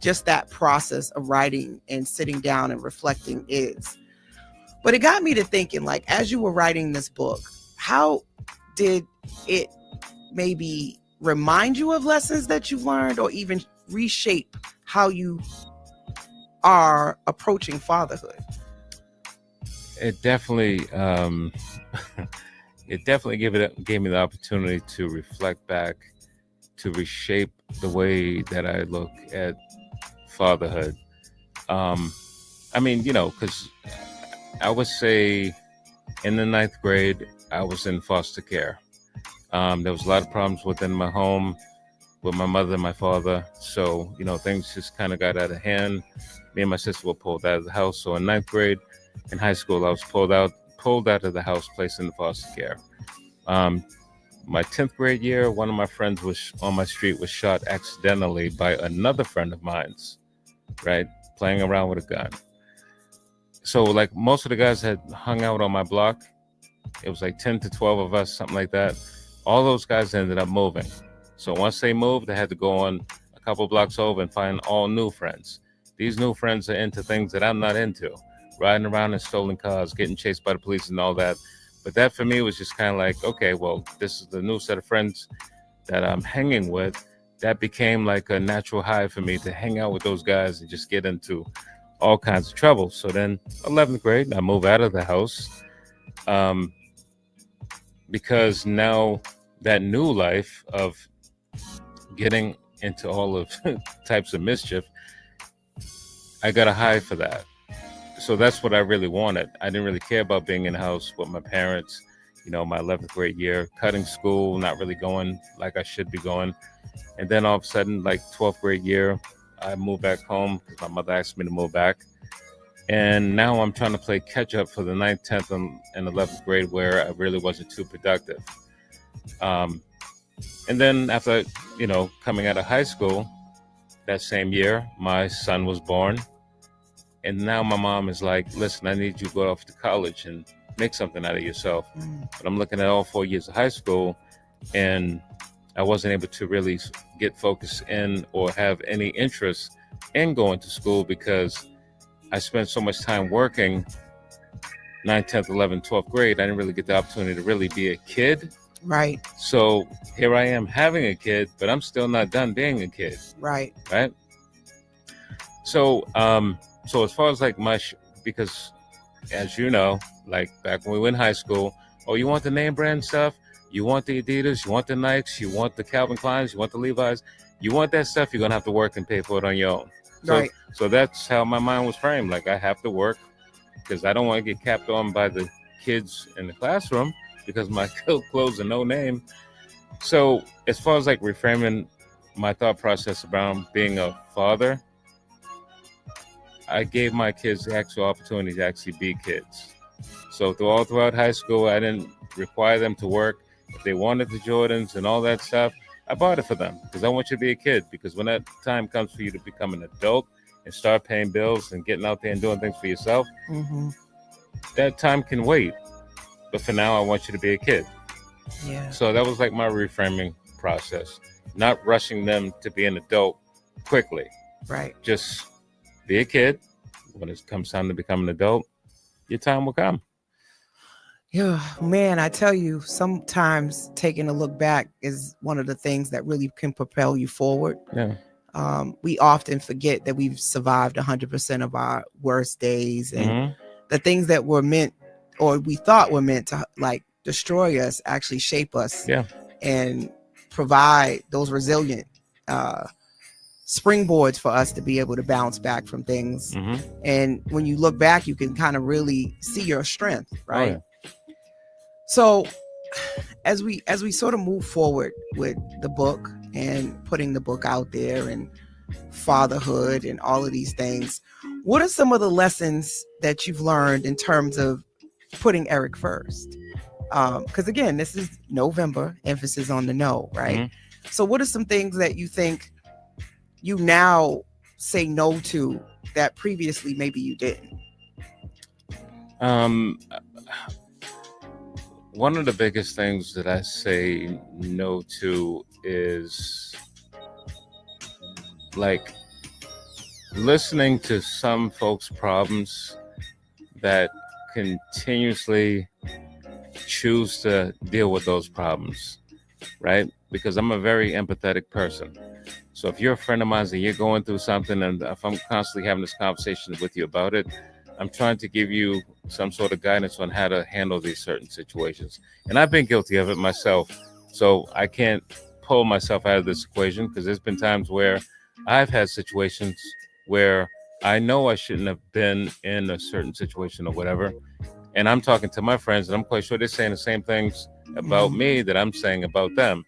just that process of writing and sitting down and reflecting is. But it got me to thinking, like, as you were writing this book, how did it maybe remind you of lessons that you've learned, or even reshape how you are approaching fatherhood? It definitely gave me the opportunity to reflect back, to reshape the way that I look at fatherhood. I mean, because I would say in the 9th grade, I was in foster care. There was a lot of problems within my home with my mother and my father. So, things just kind of got out of hand. Me and my sister were pulled out of the house. So in 9th grade, in high school, I was pulled out of the house, placed in foster care. My 10th grade year, one of my friends on my street was shot accidentally by another friend of mine's, right? Playing around with a gun. So like most of the guys had hung out on my block. It was like 10 to 12 of us, something like that. All those guys ended up moving. So once they moved, they had to go on a couple blocks over and find all new friends. These new friends are into things that I'm not into. Riding around in stolen cars, getting chased by the police and all that. But that for me was just kind of like, okay, well, this is the new set of friends that I'm hanging with. That became like a natural high for me to hang out with those guys and just get into all kinds of trouble. So then 11th grade, I moved out of the house because now that new life of getting into all of types of mischief, I got a high for that. So that's what I really wanted. I didn't really care about being in the house with my parents, my 11th grade year, cutting school, not really going like I should be going. And then all of a sudden, like 12th grade year, I moved back home because my mother asked me to move back. And now I'm trying to play catch up for the 9th, 10th, and 11th grade where I really wasn't too productive. And then after, coming out of high school, that same year, my son was born. And now my mom is like, listen, I need you to go off to college and make something out of yourself. But I'm looking at all 4 years of high school, and I wasn't able to really get focused in or have any interest in going to school because I spent so much time working 9th, 10th, 11th, 12th grade. I didn't really get the opportunity to really be a kid. Right. So here I am having a kid, but I'm still not done being a kid. Right. Right. So, so as far as like because as you know, like back when we were in high school, oh, you want the name brand stuff? You want the Adidas, you want the Nikes, you want the Calvin Kleins, you want the Levi's, you want that stuff, you're going to have to work and pay for it on your own. So, right. So that's how my mind was framed. Like I have to work because I don't want to get capped on by the kids in the classroom because my clothes are no name. So as far as like reframing my thought process around being a father, I gave my kids the actual opportunity to actually be kids. So throughout high school, I didn't require them to work. If they wanted the Jordans and all that stuff, I bought it for them because I want you to be a kid. Because when that time comes for you to become an adult and start paying bills and getting out there and doing things for yourself, that time can wait. But for now, I want you to be a kid. Yeah. So that was like my reframing process. Not rushing them to be an adult quickly. Right. Just be a kid. When it comes time to become an adult, your time will come. Yeah, man, I tell you, sometimes taking a look back is one of the things that really can propel you forward. Yeah. We often forget that we've survived 100% of our worst days, and the things that were meant, or we thought were meant to like destroy us, actually shape us. Yeah. And provide those resilient springboards for us to be able to bounce back from things. And when you look back, you can kind of really see your strength, right? Oh, yeah. So as we sort of move forward with the book and putting the book out there and fatherhood and all of these things, what are some of the lessons that you've learned in terms of putting Eric first? Because again, this is November, emphasis on the no, right? So what are some things that you think you now say no to that previously maybe you didn't? One of the biggest things that I say no to is like listening to some folks' problems that continuously choose to deal with those problems, right? Because I'm a very empathetic person. So if you're a friend of mine and you're going through something, and if I'm constantly having this conversation with you about it, I'm trying to give you some sort of guidance on how to handle these certain situations. And I've been guilty of it myself. So I can't pull myself out of this equation, because there's been times where I've had situations where I know I shouldn't have been in a certain situation or whatever. And I'm talking to my friends, and I'm quite sure they're saying the same things about me that I'm saying about them.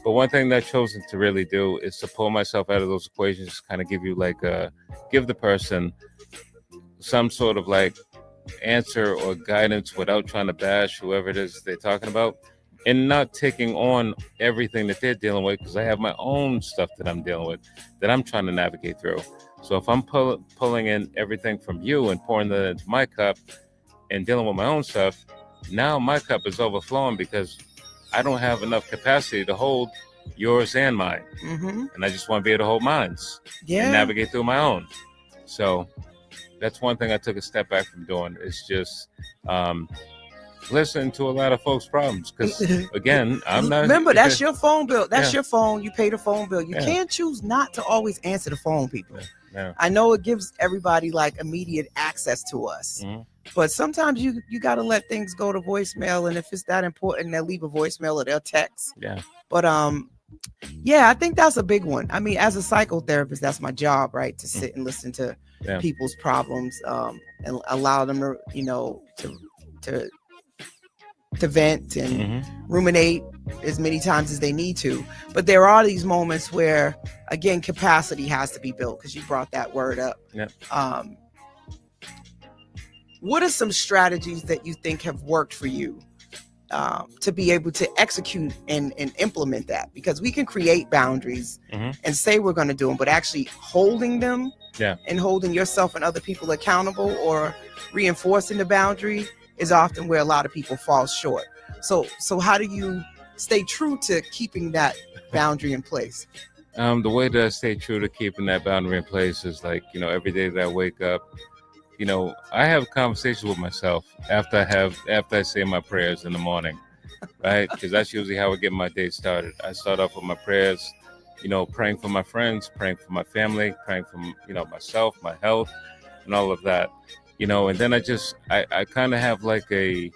But one thing that I've chosen to really do is to pull myself out of those equations, kind of give you give the person some sort of like answer or guidance without trying to bash whoever it is they're talking about, and not taking on everything that they're dealing with, because I have my own stuff that I'm dealing with that I'm trying to navigate through. So if I'm pulling in everything from you and pouring that into my cup and dealing with my own stuff, now my cup is overflowing because I don't have enough capacity to hold yours and mine. And I just want to be able to hold mine and navigate through my own. So that's one thing I took a step back from doing, is just listening to a lot of folks' problems. Because again, I'm not. Remember, that's your phone bill. That's your phone. You pay the phone bill. You can't choose not to always answer the phone, people. I know it gives everybody like immediate access to us. But sometimes you got to let things go to voicemail, and if it's that important, they'll leave a voicemail or they'll text. But I think that's a big one. I mean, as a psychotherapist, that's my job, right? To sit and listen to people's problems, and allow them to vent and ruminate as many times as they need to. But there are these moments where, again, capacity has to be built, because you brought that word up. What are some strategies that you think have worked for you to be able to execute and implement that? Because we can create boundaries and say we're going to do them, but actually holding them and holding yourself and other people accountable or reinforcing the boundary is often where a lot of people fall short. So how do you stay true to keeping that boundary in place? The way that I stay true to keeping that boundary in place is every day that I wake up, I have conversations with myself after I say my prayers in the morning, right? Because that's usually how I get my day started. I start off with my prayers, praying for my friends, praying for my family, praying for, myself, my health, and all of that, and then I kind of have like a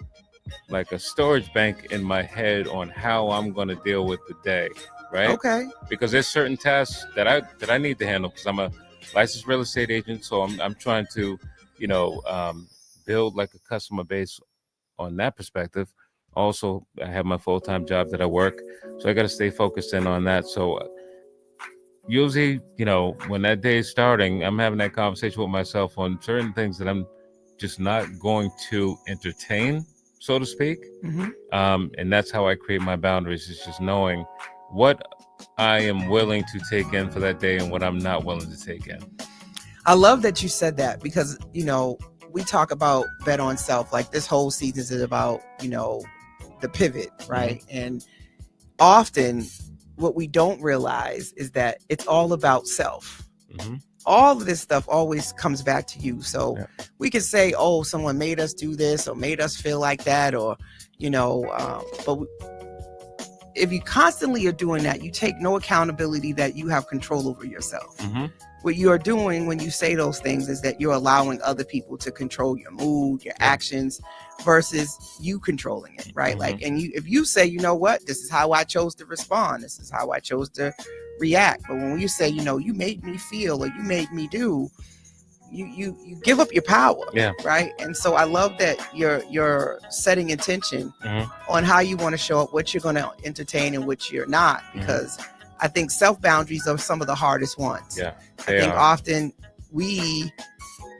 storage bank in my head on how I'm going to deal with the day, right? Okay. Because there's certain tasks that I need to handle, because I'm a licensed real estate agent, so I'm trying to build like a customer base on that perspective. Also, I have my full-time job that I work, so I got to stay focused in on that. So usually, when that day is starting, I'm having that conversation with myself on certain things that I'm just not going to entertain, so to speak. And that's how I create my boundaries, is just knowing what I am willing to take in for that day and what I'm not willing to take in. I love that you said that, because, we talk about bet on self, like this whole season is about, the pivot, right? And often what we don't realize is that it's all about self. All of this stuff always comes back to you. So we can say, oh, someone made us do this or made us feel like that, or, but if you constantly are doing that, you take no accountability that you have control over yourself. What you are doing when you say those things is that you're allowing other people to control your mood, your actions, versus you controlling it, right? Like, and if you say, you know what, this is how I chose to respond, this is how I chose to react. But when you say, you made me feel, or you made me do, you give up your power, right? And so I love that you're setting intention on how you want to show up, what you're going to entertain and what you're not, because I think self boundaries are some of the hardest ones. I think often we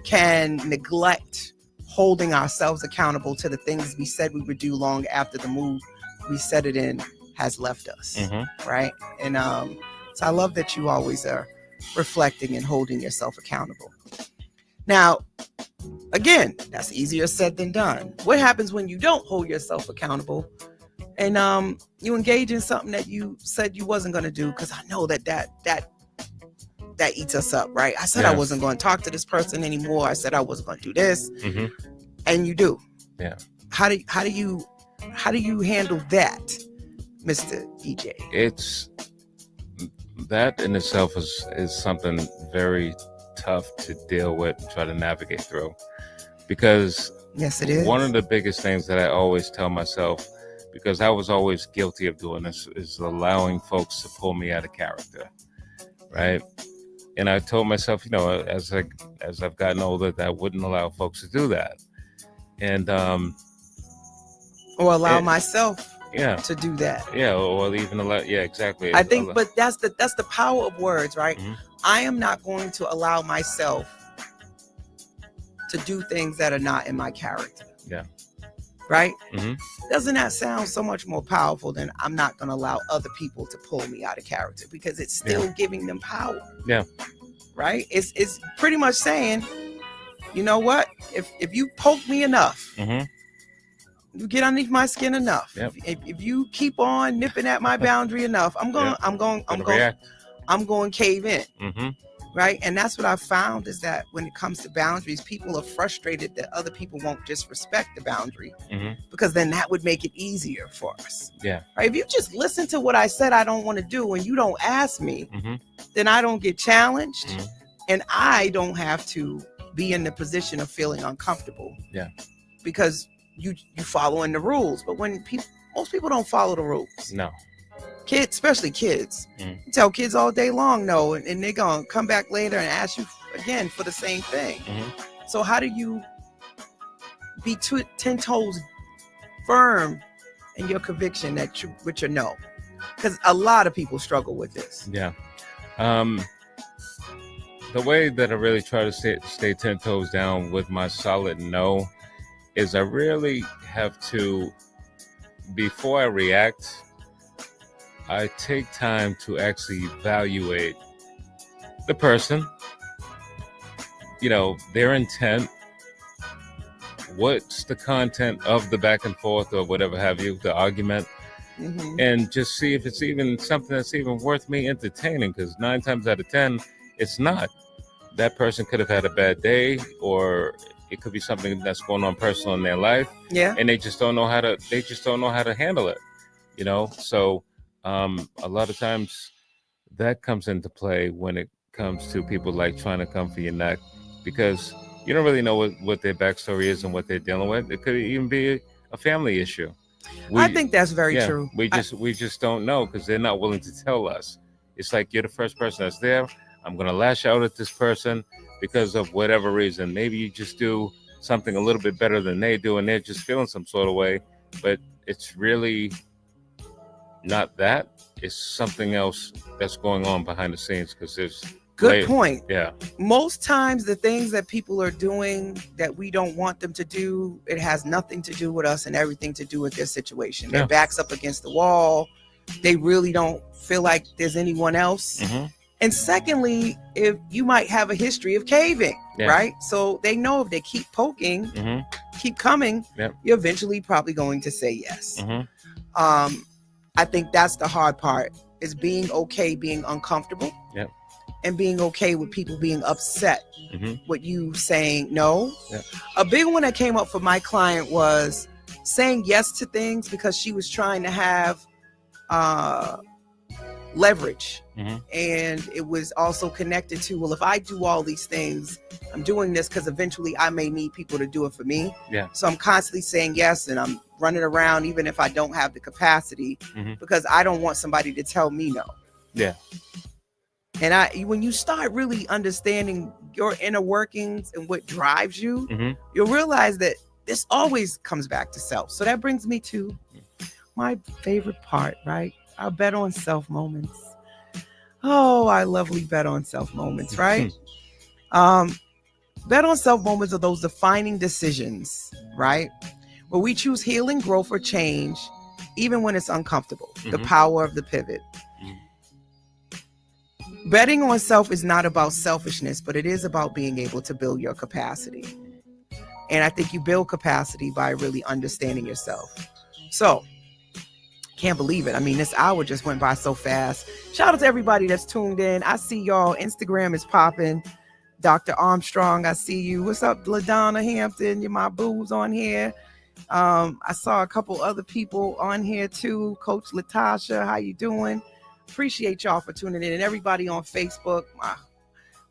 can neglect holding ourselves accountable to the things we said we would do long after the mood we set it in has left us, right? And so I love that you always are reflecting and holding yourself accountable. Now, again, that's easier said than done. What happens when you don't hold yourself accountable and you engage in something that you said you wasn't going to do, because I know that eats us up, right? I said I wasn't going to talk to this person anymore. I said I wasn't going to do this, and you do. Yeah. How do you handle that, Mr. DJ? It's that in itself is something very tough to deal with, try to navigate through, because yes, it is. One of the biggest things that I always tell myself, because I was always guilty of doing this, is allowing folks to pull me out of character, right? And I told myself, as I've gotten older, that I wouldn't allow folks to do that, and or allow myself yeah, to do that. Yeah, or even allow. Yeah, exactly. I think, but that's the power of words, right? Mm-hmm. I am not going to allow myself to do things that are not in my character. Yeah. Right? Mm-hmm. Doesn't that sound so much more powerful than I'm not going to allow other people to pull me out of character, because it's still giving them power. Yeah. Right? It's pretty much saying, you know what? If you poke me enough, you get underneath my skin enough. Yep. If you keep on nipping at my boundary enough, I'm going to cave in. Right? And that's what I found, is that when it comes to boundaries, people are frustrated that other people won't just respect the boundary, because then that would make it easier for us. Yeah. Right? If you just listen to what I said I don't want to do and you don't ask me, then I don't get challenged, and I don't have to be in the position of feeling uncomfortable. Yeah. Because you following the rules. But when most people don't follow the rules. No. Kids, especially kids. You tell kids all day long no, and they're gonna come back later and ask you again for the same thing. So how do you be 10 toes firm in your conviction with your no? Because a lot of people struggle with this. Yeah. The way that I really try to stay 10 toes down with my solid no is I really have to, before I react, I take time to actually evaluate the person, their intent, what's the content of the back and forth or whatever have you, the argument, and just see if it's even something that's even worth me entertaining, because 9 times out of 10, it's not. That person could have had a bad day, or it could be something that's going on personal in their life. Yeah. And they just don't know how to handle it, So a lot of times that comes into play when it comes to people like trying to come for your neck, because you don't really know what their backstory is and what they're dealing with. It could even be a family issue. I think that's very true. We just don't know, because they're not willing to tell us. It's like, you're the first person that's there. I'm going to lash out at this person because of whatever reason. Maybe you just do something a little bit better than they do, and they're just feeling some sort of way, but it's really not that. It's something else that's going on behind the scenes, because there's good point. Yeah. Most times the things that people are doing that we don't want them to do, it has nothing to do with us and everything to do with their situation. Their back's up against the wall. They really don't feel like there's anyone else. And secondly, if you might have a history of caving, right? So they know if they keep poking, keep coming, you're eventually probably going to say yes. I think that's the hard part, is being okay, being uncomfortable, and being okay with people being upset with you saying no. A big one that came up for my client was saying yes to things because she was trying to have leverage. And it was also connected to, well, if I do all these things, I'm doing this because eventually I may need people to do it for me. So I'm constantly saying yes, and I'm running around even if I don't have the capacity, because I don't want somebody to tell me no. And when you start really understanding your inner workings and what drives you, you'll realize that this always comes back to self. So that brings me to my favorite part, right? Our bet on self moments. Oh, I lovely bet on self moments, right? Bet on self moments are those defining decisions, right? Where we choose healing, growth, or change, even when it's uncomfortable. The power of the pivot. Betting on self is not about selfishness, but it is about being able to build your capacity. And I think you build capacity by really understanding yourself. So can't believe it. I mean, this hour just went by so fast. Shout out to everybody that's tuned in. I see y'all. Instagram is popping. Dr. Armstrong, I see you. What's up, LaDonna Hampton? You're my booze on here. I saw a couple other people on here too. Coach Latasha, how you doing? Appreciate y'all for tuning in. And everybody on Facebook.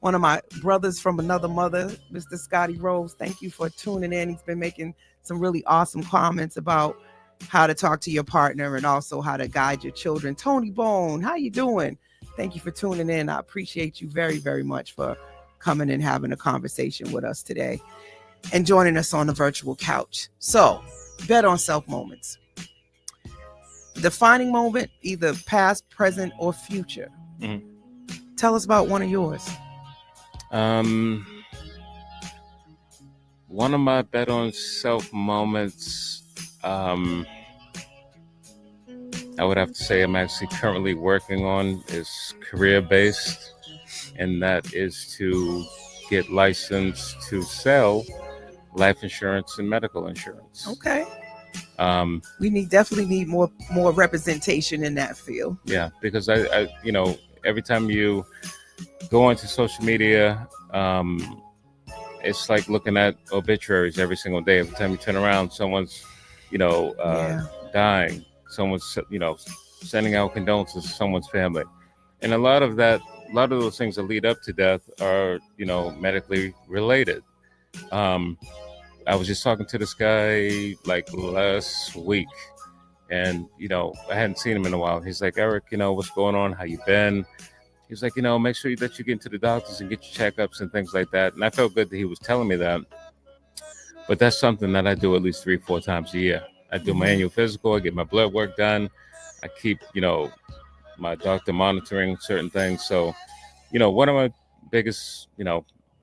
One of my brothers from another mother, Mr. Scotty Rose, thank you for tuning in. He's been making some really awesome comments about how to talk to your partner and also how to guide your children. Tony Bone, how you doing? Thank you for tuning in. I appreciate you very, very much for coming and having a conversation with us today and joining us on the virtual couch. So, bet on self moments. Defining moment, either past, present, or future. Mm-hmm. Tell us about one of yours. One of my bet on self moments, I would have to say I'm actually currently working on is career based, and that is to get licensed to sell life insurance and medical insurance. Okay. We definitely need more representation in that field. Yeah, because I every time you go into social media, it's like looking at obituaries every single day. Every time you turn around, someone's, dying. Someone's, sending out condolences to someone's family. And a lot of those things that lead up to death are, medically related. I was just talking to this guy like last week, and, I hadn't seen him in a while. He's like, Eric, what's going on? How you been? He's like, make sure that you get into the doctors and get your checkups and things like that. And I felt good that he was telling me that. But that's something that I do at least 3-4 times a year. I do my annual physical. I get my blood work done. I keep, my doctor monitoring certain things. So, one of my biggest,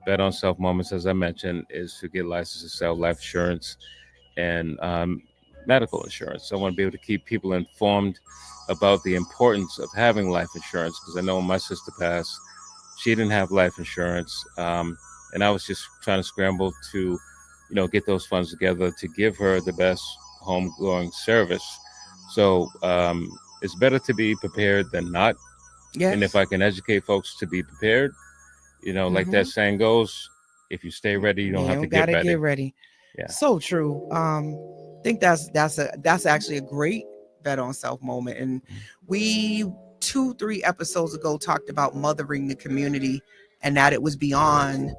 bet on self moments, as I mentioned, is to get licensed to sell life insurance and medical insurance. I want to be able to keep people informed about the importance of having life insurance, because I know when my sister passed, she didn't have life insurance, and I was just trying to scramble to, get those funds together to give her the best homegoing service. So it's better to be prepared than not. Yes. And if I can educate folks to be prepared, like that saying goes, if you stay ready, you don't have to get ready. Yeah. So true. I think that's actually a great bet on self moment. And we 2-3 episodes ago talked about mothering the community, and that it was beyond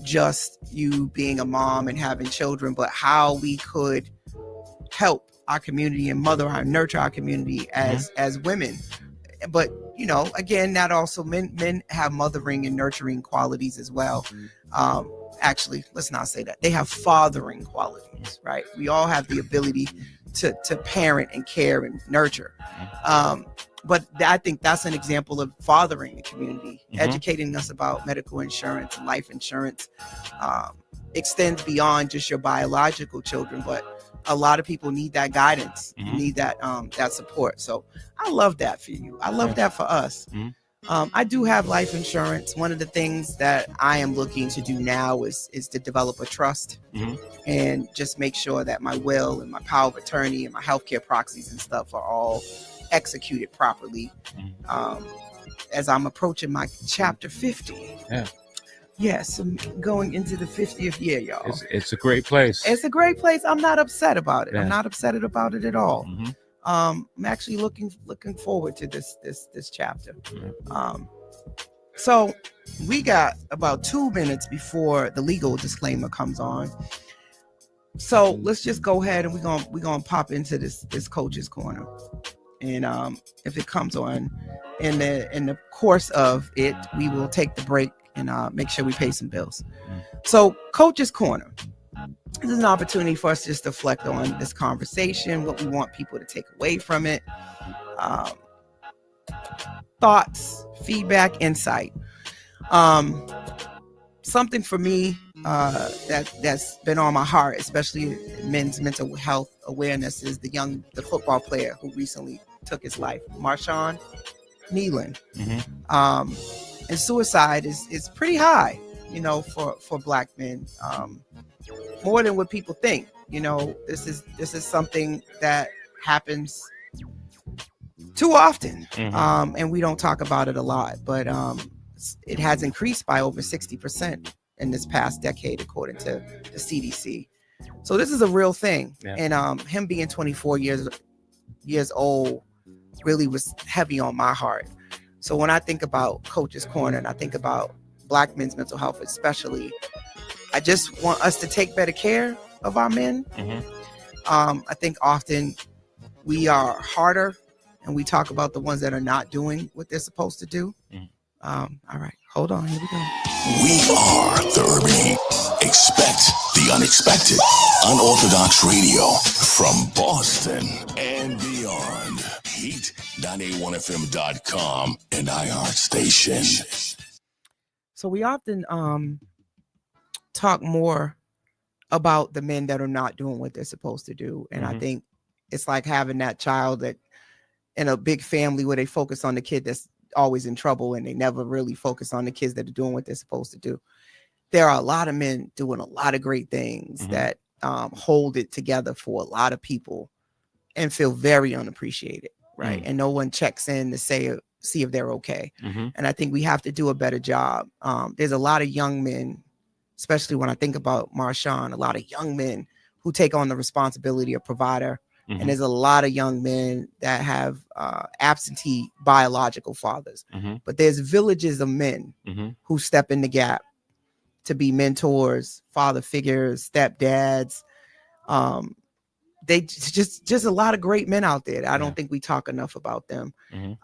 just you being a mom and having children, but how we could help our community and nurture our community as women. But again, that also men have mothering and nurturing qualities as well. Actually, let's not say that. They have fathering qualities, right? We all have the ability to parent and care and nurture. But I think that's an example of fathering the community, educating us about medical insurance and life insurance extends beyond just your biological children, but a lot of people need that guidance, need that support. So I love that for you. I love that for us. I do have life insurance. One of the things that I am looking to do now is to develop a trust and just make sure that my will and my power of attorney and my healthcare proxies and stuff are all executed properly. As I'm approaching my chapter 50. Yeah. Yes, I'm going into the 50th year, y'all. It's a great place. It's a great place. I'm not upset about it. Yeah. I'm not upset about it at all. I'm actually looking forward to this chapter. So we got about 2 minutes before the legal disclaimer comes on. So let's just go ahead and we're gonna pop into this coach's corner. And if it comes on in the course of it, we will take the break and make sure we pay some bills. So Coach's Corner. This is an opportunity for us just to reflect on this conversation, what we want people to take away from it, thoughts, feedback, insight. Something for me that's been on my heart, especially men's mental health awareness, is the football player who recently took his life, Marshawn Nealon. And suicide is pretty high, for Black men, more than what people think. This is something that happens too often. Mhm. And we don't talk about it a lot, but it has increased by over 60% in this past decade, according to the CDC. So this is a real thing. Yeah. And him being 24 years old really was heavy on my heart. So when I think about Coach's Corner and I think about Black men's mental health especially, I just want us to take better care of our men. Mhm. I think often we are harder and we talk about the ones that are not doing what they're supposed to do. All right, hold on, here we go. We are the Urban Heat. Expect the unexpected. Unorthodox radio from Boston and beyond. Heat.a1fm.com and iHeartStation. So we often talk more about the men that are not doing what they're supposed to do. And I think it's like having that child that in a big family where they focus on the kid that's always in trouble and they never really focus on the kids that are doing what they're supposed to do. There are a lot of men doing a lot of great things that hold it together for a lot of people and feel very unappreciated, right? And no one checks in to see if they're okay. And I think we have to do a better job. There's a lot of young men, especially when I think about Marshawn, a lot of young men who take on the responsibility of provider. And there's a lot of young men that have absentee biological fathers. But there's villages of men who step in the gap to be mentors, father figures, stepdads. They just a lot of great men out there. I don't think we talk enough about them. And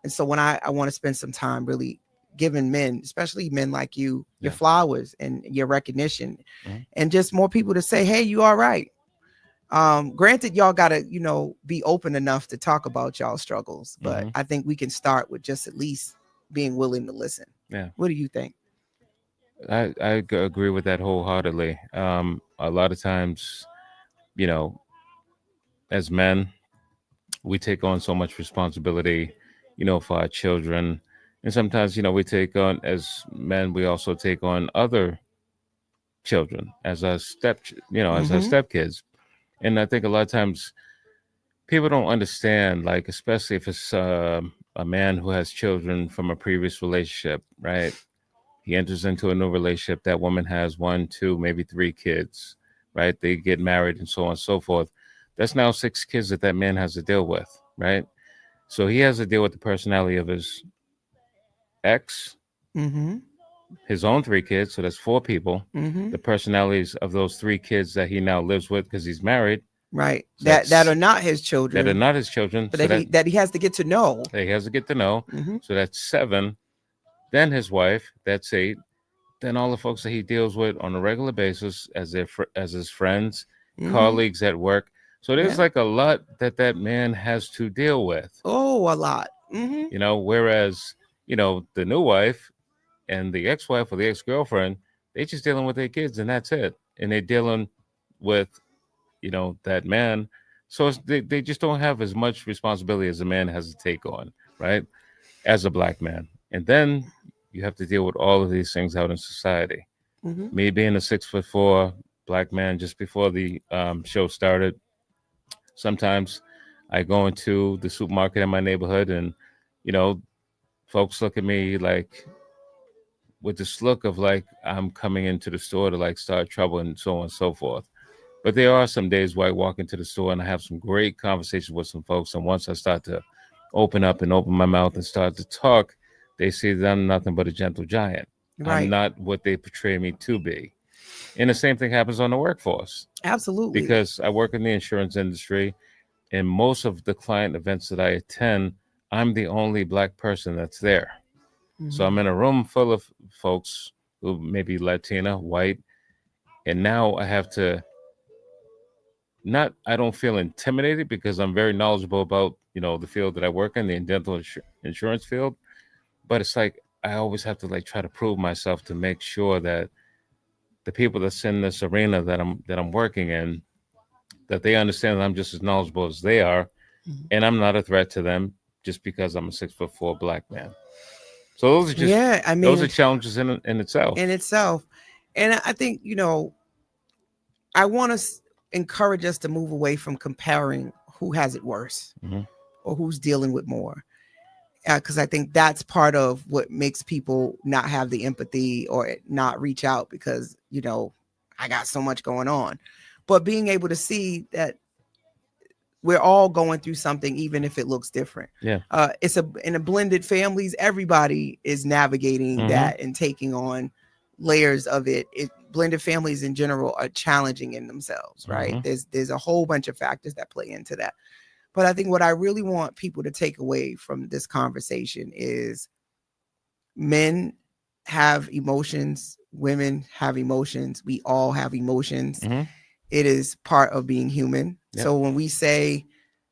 so when I want to spend some time really giving men, especially men like you, your flowers and your recognition, and just more people to say, hey, you all right. Granted, y'all gotta, be open enough to talk about y'all struggles, but I think we can start with just at least being willing to listen. Yeah. What do you think? I agree with that wholeheartedly. A lot of times, as men, we take on so much responsibility, for our children. And sometimes, we take on, as men, we also take on other children as our as our stepkids. And I think a lot of times people don't understand, like, especially if it's a man who has children from a previous relationship, right? He enters into a new relationship. That woman has 1, 2, maybe 3 kids, right? They get married and so on and so forth. That's now 6 kids that man has to deal with, right? So he has to deal with the personality of his ex, his own 3 kids. So that's 4 people. The personalities of those 3 kids that he now lives with because he's married. Right. So that are not his children. That are not his children. But so that he has to get to know. That he has to get to know. So that's 7. Then his wife, that's 8. Then all the folks that he deals with on a regular basis as his friends, colleagues at work. So there's like a lot that man has to deal with. Oh, a lot. Whereas, the new wife and the ex-wife or the ex-girlfriend, they just dealing with their kids and that's it. And they're dealing with, that man. So they just don't have as much responsibility as a man has to take on, right? As a Black man. And then you have to deal with all of these things out in society. Me being a 6'4" Black man, just before the show started, sometimes I go into the supermarket in my neighborhood and, folks look at me like with this look of like I'm coming into the store to like start trouble and so on and so forth. But there are some days where I walk into the store and I have some great conversations with some folks. And once I start to open up and open my mouth and start to talk, they see that I'm nothing but a gentle giant. Right. I'm not what they portray me to be. And the same thing happens on the workforce. Absolutely. Because I work in the insurance industry, and most of the client events that I attend, I'm the only Black person that's there. So I'm in a room full of folks who may be Latina, white, and now I have to I don't feel intimidated because I'm very knowledgeable about, the field that I work in, the dental insurance field. But it's like, I always have to like try to prove myself to make sure that the people that's in this arena that I'm working in, that they understand that I'm just as knowledgeable as they are. And I'm not a threat to them just because I'm a 6'4" Black man. So those are just, those are challenges in itself. In itself. And I think, I want to encourage us to move away from comparing who has it worse. or who's dealing with more. Because I think that's part of what makes people not have the empathy or not reach out, because, I got so much going on. But being able to see that we're all going through something, even if it looks different. Yeah. In a blended families, everybody is navigating that and taking on layers of it. Blended families in general are challenging in themselves, right? There's a whole bunch of factors that play into that. But I think what I really want people to take away from this conversation is men have emotions, women have emotions, we all have emotions. It is part of being human. Yep. So when we say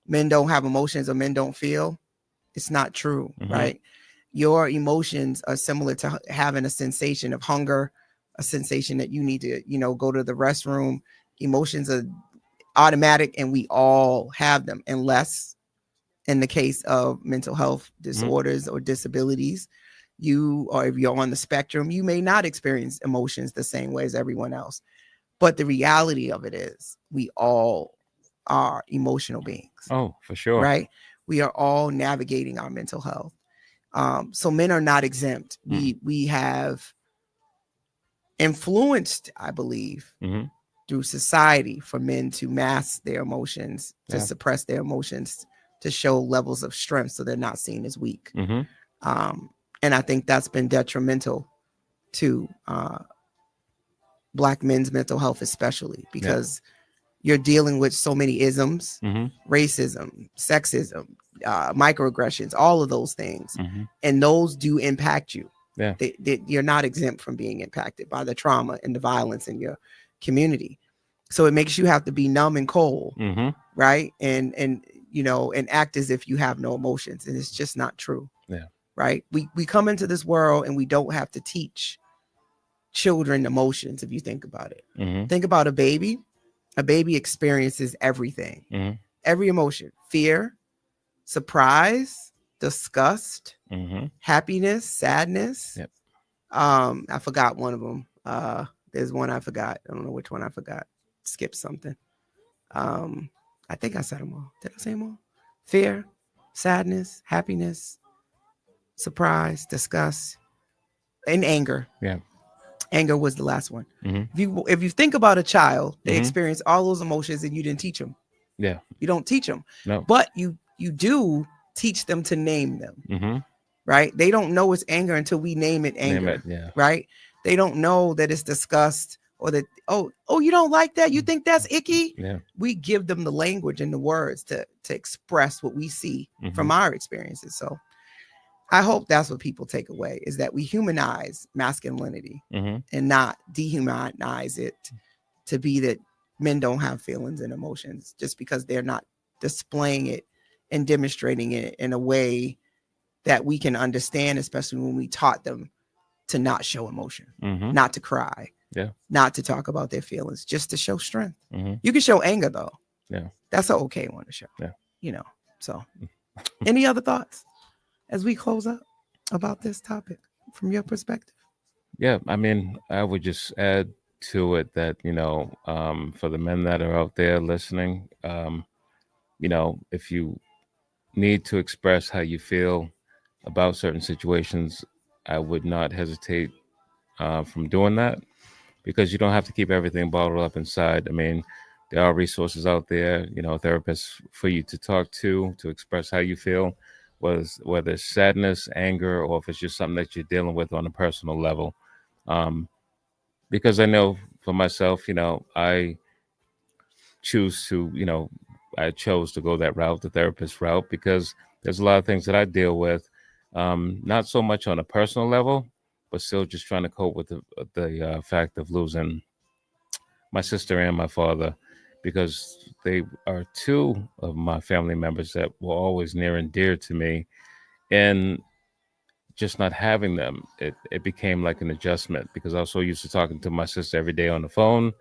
men don't have emotions or men don't feel, it's not true, right? Your emotions are similar to having a sensation of hunger, a sensation that you need to, go to the restroom. Emotions are automatic and we all have them, unless in the case of mental health disorders or disabilities, if you're on the spectrum, you may not experience emotions the same way as everyone else. But the reality of it is we all are emotional beings. Oh, for sure. Right? We are all navigating our mental health. So men are not exempt. We have influenced, I believe, through society for men to mask their emotions, to suppress their emotions, to show levels of strength so they're not seen as weak. And I think that's been detrimental to Black men's mental health, especially because you're dealing with so many isms, racism, sexism, microaggressions, all of those things. And those do impact you. Yeah. You're not exempt from being impacted by the trauma and the violence in your community. So it makes you have to be numb and cold, right? And act as if you have no emotions. And it's just not true. Yeah. Right? We come into this world and we don't have to teach children emotions, if you think about it. Think about a baby. A baby experiences everything, every emotion: fear, surprise, disgust, happiness, sadness. Yep. I forgot one of them. There's one I forgot. I don't know which one I forgot. Skip something. I think I said them all. Did I say them all? Fear, sadness, happiness, surprise, disgust, and anger. Yeah. Anger was the last one. If you think about a child, they experience all those emotions and you didn't teach them. Yeah. You don't teach them. No. But you do teach them to name them. Right? They don't know it's anger until we name it anger. Right? They don't know that it's disgust or that, oh, you don't like that? You think that's icky? Yeah. We give them the language and the words to express what we see from our experiences. So I hope that's what people take away, is that we humanize masculinity and not dehumanize it to be that men don't have feelings and emotions just because they're not displaying it and demonstrating it in a way that we can understand, especially when we taught them to not show emotion, not to cry, not to talk about their feelings, just to show strength. You can show anger though. Yeah. That's an okay one to show. Yeah. So any other thoughts as we close up about this topic from your perspective? Yeah, I mean, I would just add to it that, for the men that are out there listening, if you need to express how you feel about certain situations, I would not hesitate from doing that, because you don't have to keep everything bottled up inside. I mean, there are resources out there, therapists for you to talk to express how you feel, whether it's sadness, anger, or if it's just something that you're dealing with on a personal level. Because I know for myself, I chose to go that route, the therapist route, because there's a lot of things that I deal with, not so much on a personal level, but still just trying to cope with the fact of losing my sister and my father, because they are two of my family members that were always near and dear to me. And just not having them, it became like an adjustment, because I was so used to talking to my sister every day on the phone,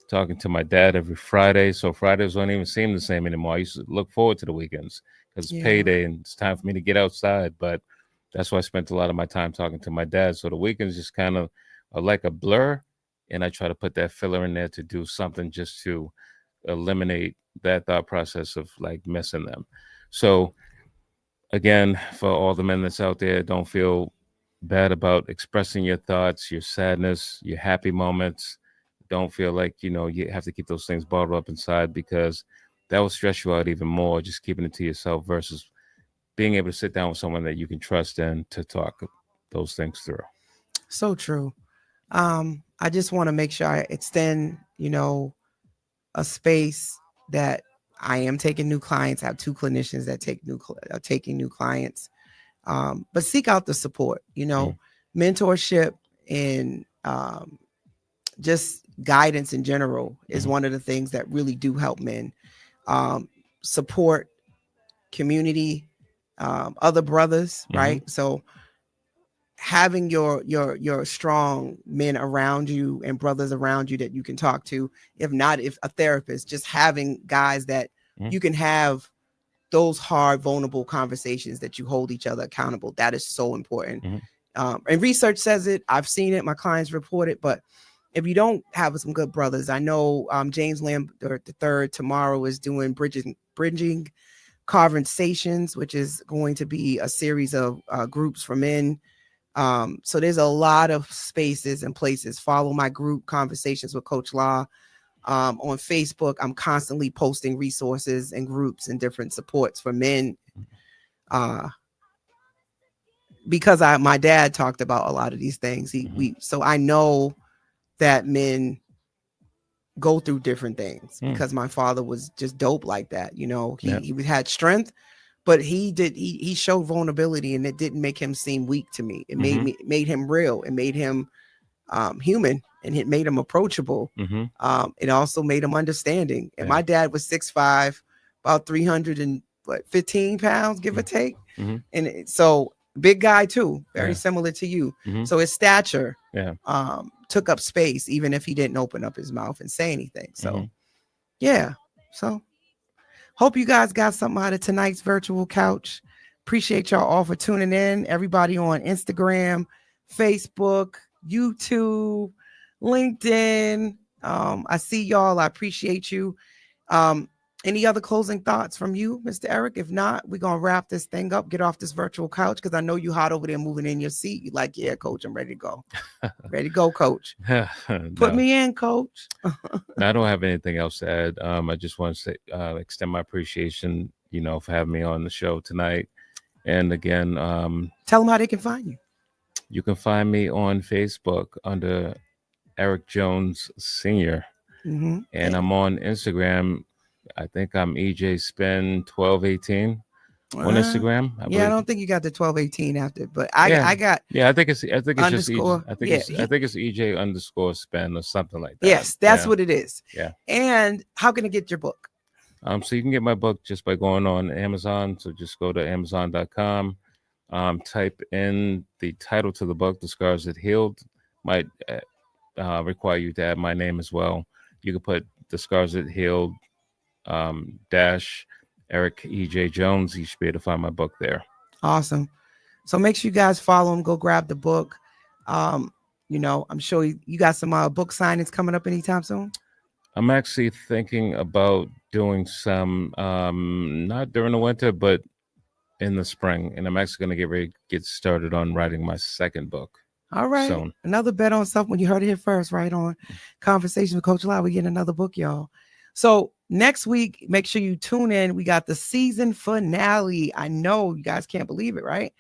talking to my dad every Friday. So Fridays don't even seem the same anymore. I used to look forward to the weekends because it's payday and it's time for me to get outside. But that's why I spent a lot of my time talking to my dad. So the weekends just kind of are like a blur. And I try to put that filler in there to do something just to eliminate that thought process of like missing them. So again, for all the men that's out there, don't feel bad about expressing your thoughts, your sadness, your happy moments. Don't feel like, you have to keep those things bottled up inside, because that will stress you out even more, just keeping it to yourself versus being able to sit down with someone that you can trust and to talk those things through. So true. I just want to make sure I extend, a space that I am taking new clients. I have 2 clinicians that are taking new clients. But seek out the support, mentorship and just guidance in general is one of the things that really do help men. Support, community, other brothers, right? So having your strong men around you and brothers around you that you can talk to, if a therapist, just having guys that you can have those hard, vulnerable conversations that you hold each other accountable. That is so important. And research says it. I've seen it. My clients report it. But if you don't have some good brothers, I know James Lambert III tomorrow is doing bridging conversations, which is going to be a series of groups for men. So there's a lot of spaces and places. Follow my group Conversations with Coach Law. On Facebook, I'm constantly posting resources and groups and different supports for men. Because my dad talked about a lot of these things. So I know that men go through different things because my father was just dope like that. He had strength, but he showed vulnerability, and it didn't make him seem weak to me. It made him real. It made him human, and it made him approachable. It also made him understanding. And my dad was 6'5", about 315 pounds, give or take. And so big guy too, very similar to you. So his stature took up space, even if he didn't open up his mouth and say anything. So so hope you guys got something out of tonight's virtual couch. Appreciate y'all all for tuning in. Everybody on Instagram, Facebook, YouTube, LinkedIn. I see y'all. I appreciate you. Any other closing thoughts from you, Mr. Eric? If not, we're going to wrap this thing up, get off this virtual couch, because I know you hot over there moving in your seat. You're like, yeah, coach, I'm ready to go. Ready to go, coach. Put me in, coach. No, I don't have anything else to add. I just want to say, extend my appreciation, for having me on the show tonight. And again, tell them how they can find you. You can find me on Facebook under Eric Jones Sr. And I'm on Instagram. I think I'm EJ Spin 1218 on Instagram. I don't think you got the 1218 after, but I got. Yeah, I think it's just underscore. I think it's EJ underscore Spin or something like that. Yes, that's what it is. Yeah. And how can I get your book? So you can get my book just by going on Amazon. So just go to Amazon.com. Type in the title to the book, The Scars That Healed. Might require you to add my name as well. You can put The Scars That Healed dash Eric EJ Jones. You should be able to find my book there. Awesome. So make sure you guys follow him. Go grab the book. I'm sure you got some book signings coming up anytime soon. I'm actually thinking about doing some, not during the winter, but in the spring. And I'm actually going to get started on writing my second book. All right. Soon. Another bet on something. When you heard it here first, right on Conversations with Coach Lyle, we get another book, y'all. So next week, make sure you tune in. We got the season finale. I know you guys can't believe it, right?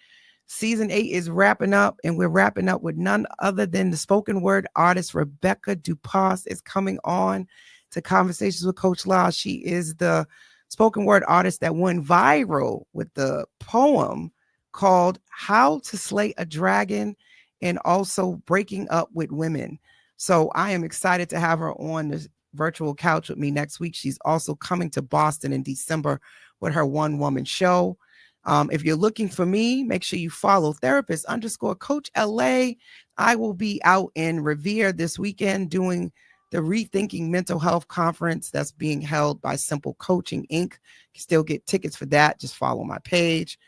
Season 8 is wrapping up, and we're wrapping up with none other than the spoken word artist Rebecca Dupas is coming on to Conversations with Coach Lyle. She is the spoken word artist that went viral with the poem called How to Slay a Dragon, and also Breaking Up with Women. So I am excited to have her on the virtual couch with me next week. She's also coming to Boston in December with her one-woman show. If you're looking for me, make sure you follow therapist_coach LA. I will be out in Revere this weekend doing the Rethinking Mental Health Conference that's being held by Simple Coaching Inc. You can still get tickets for that. Just follow my page.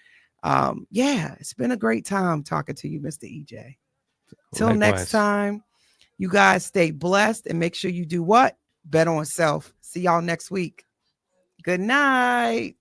It's been a great time talking to you, Mr. EJ. Till next time, you guys stay blessed and make sure you do what? Bet on self. See y'all next week. Good night.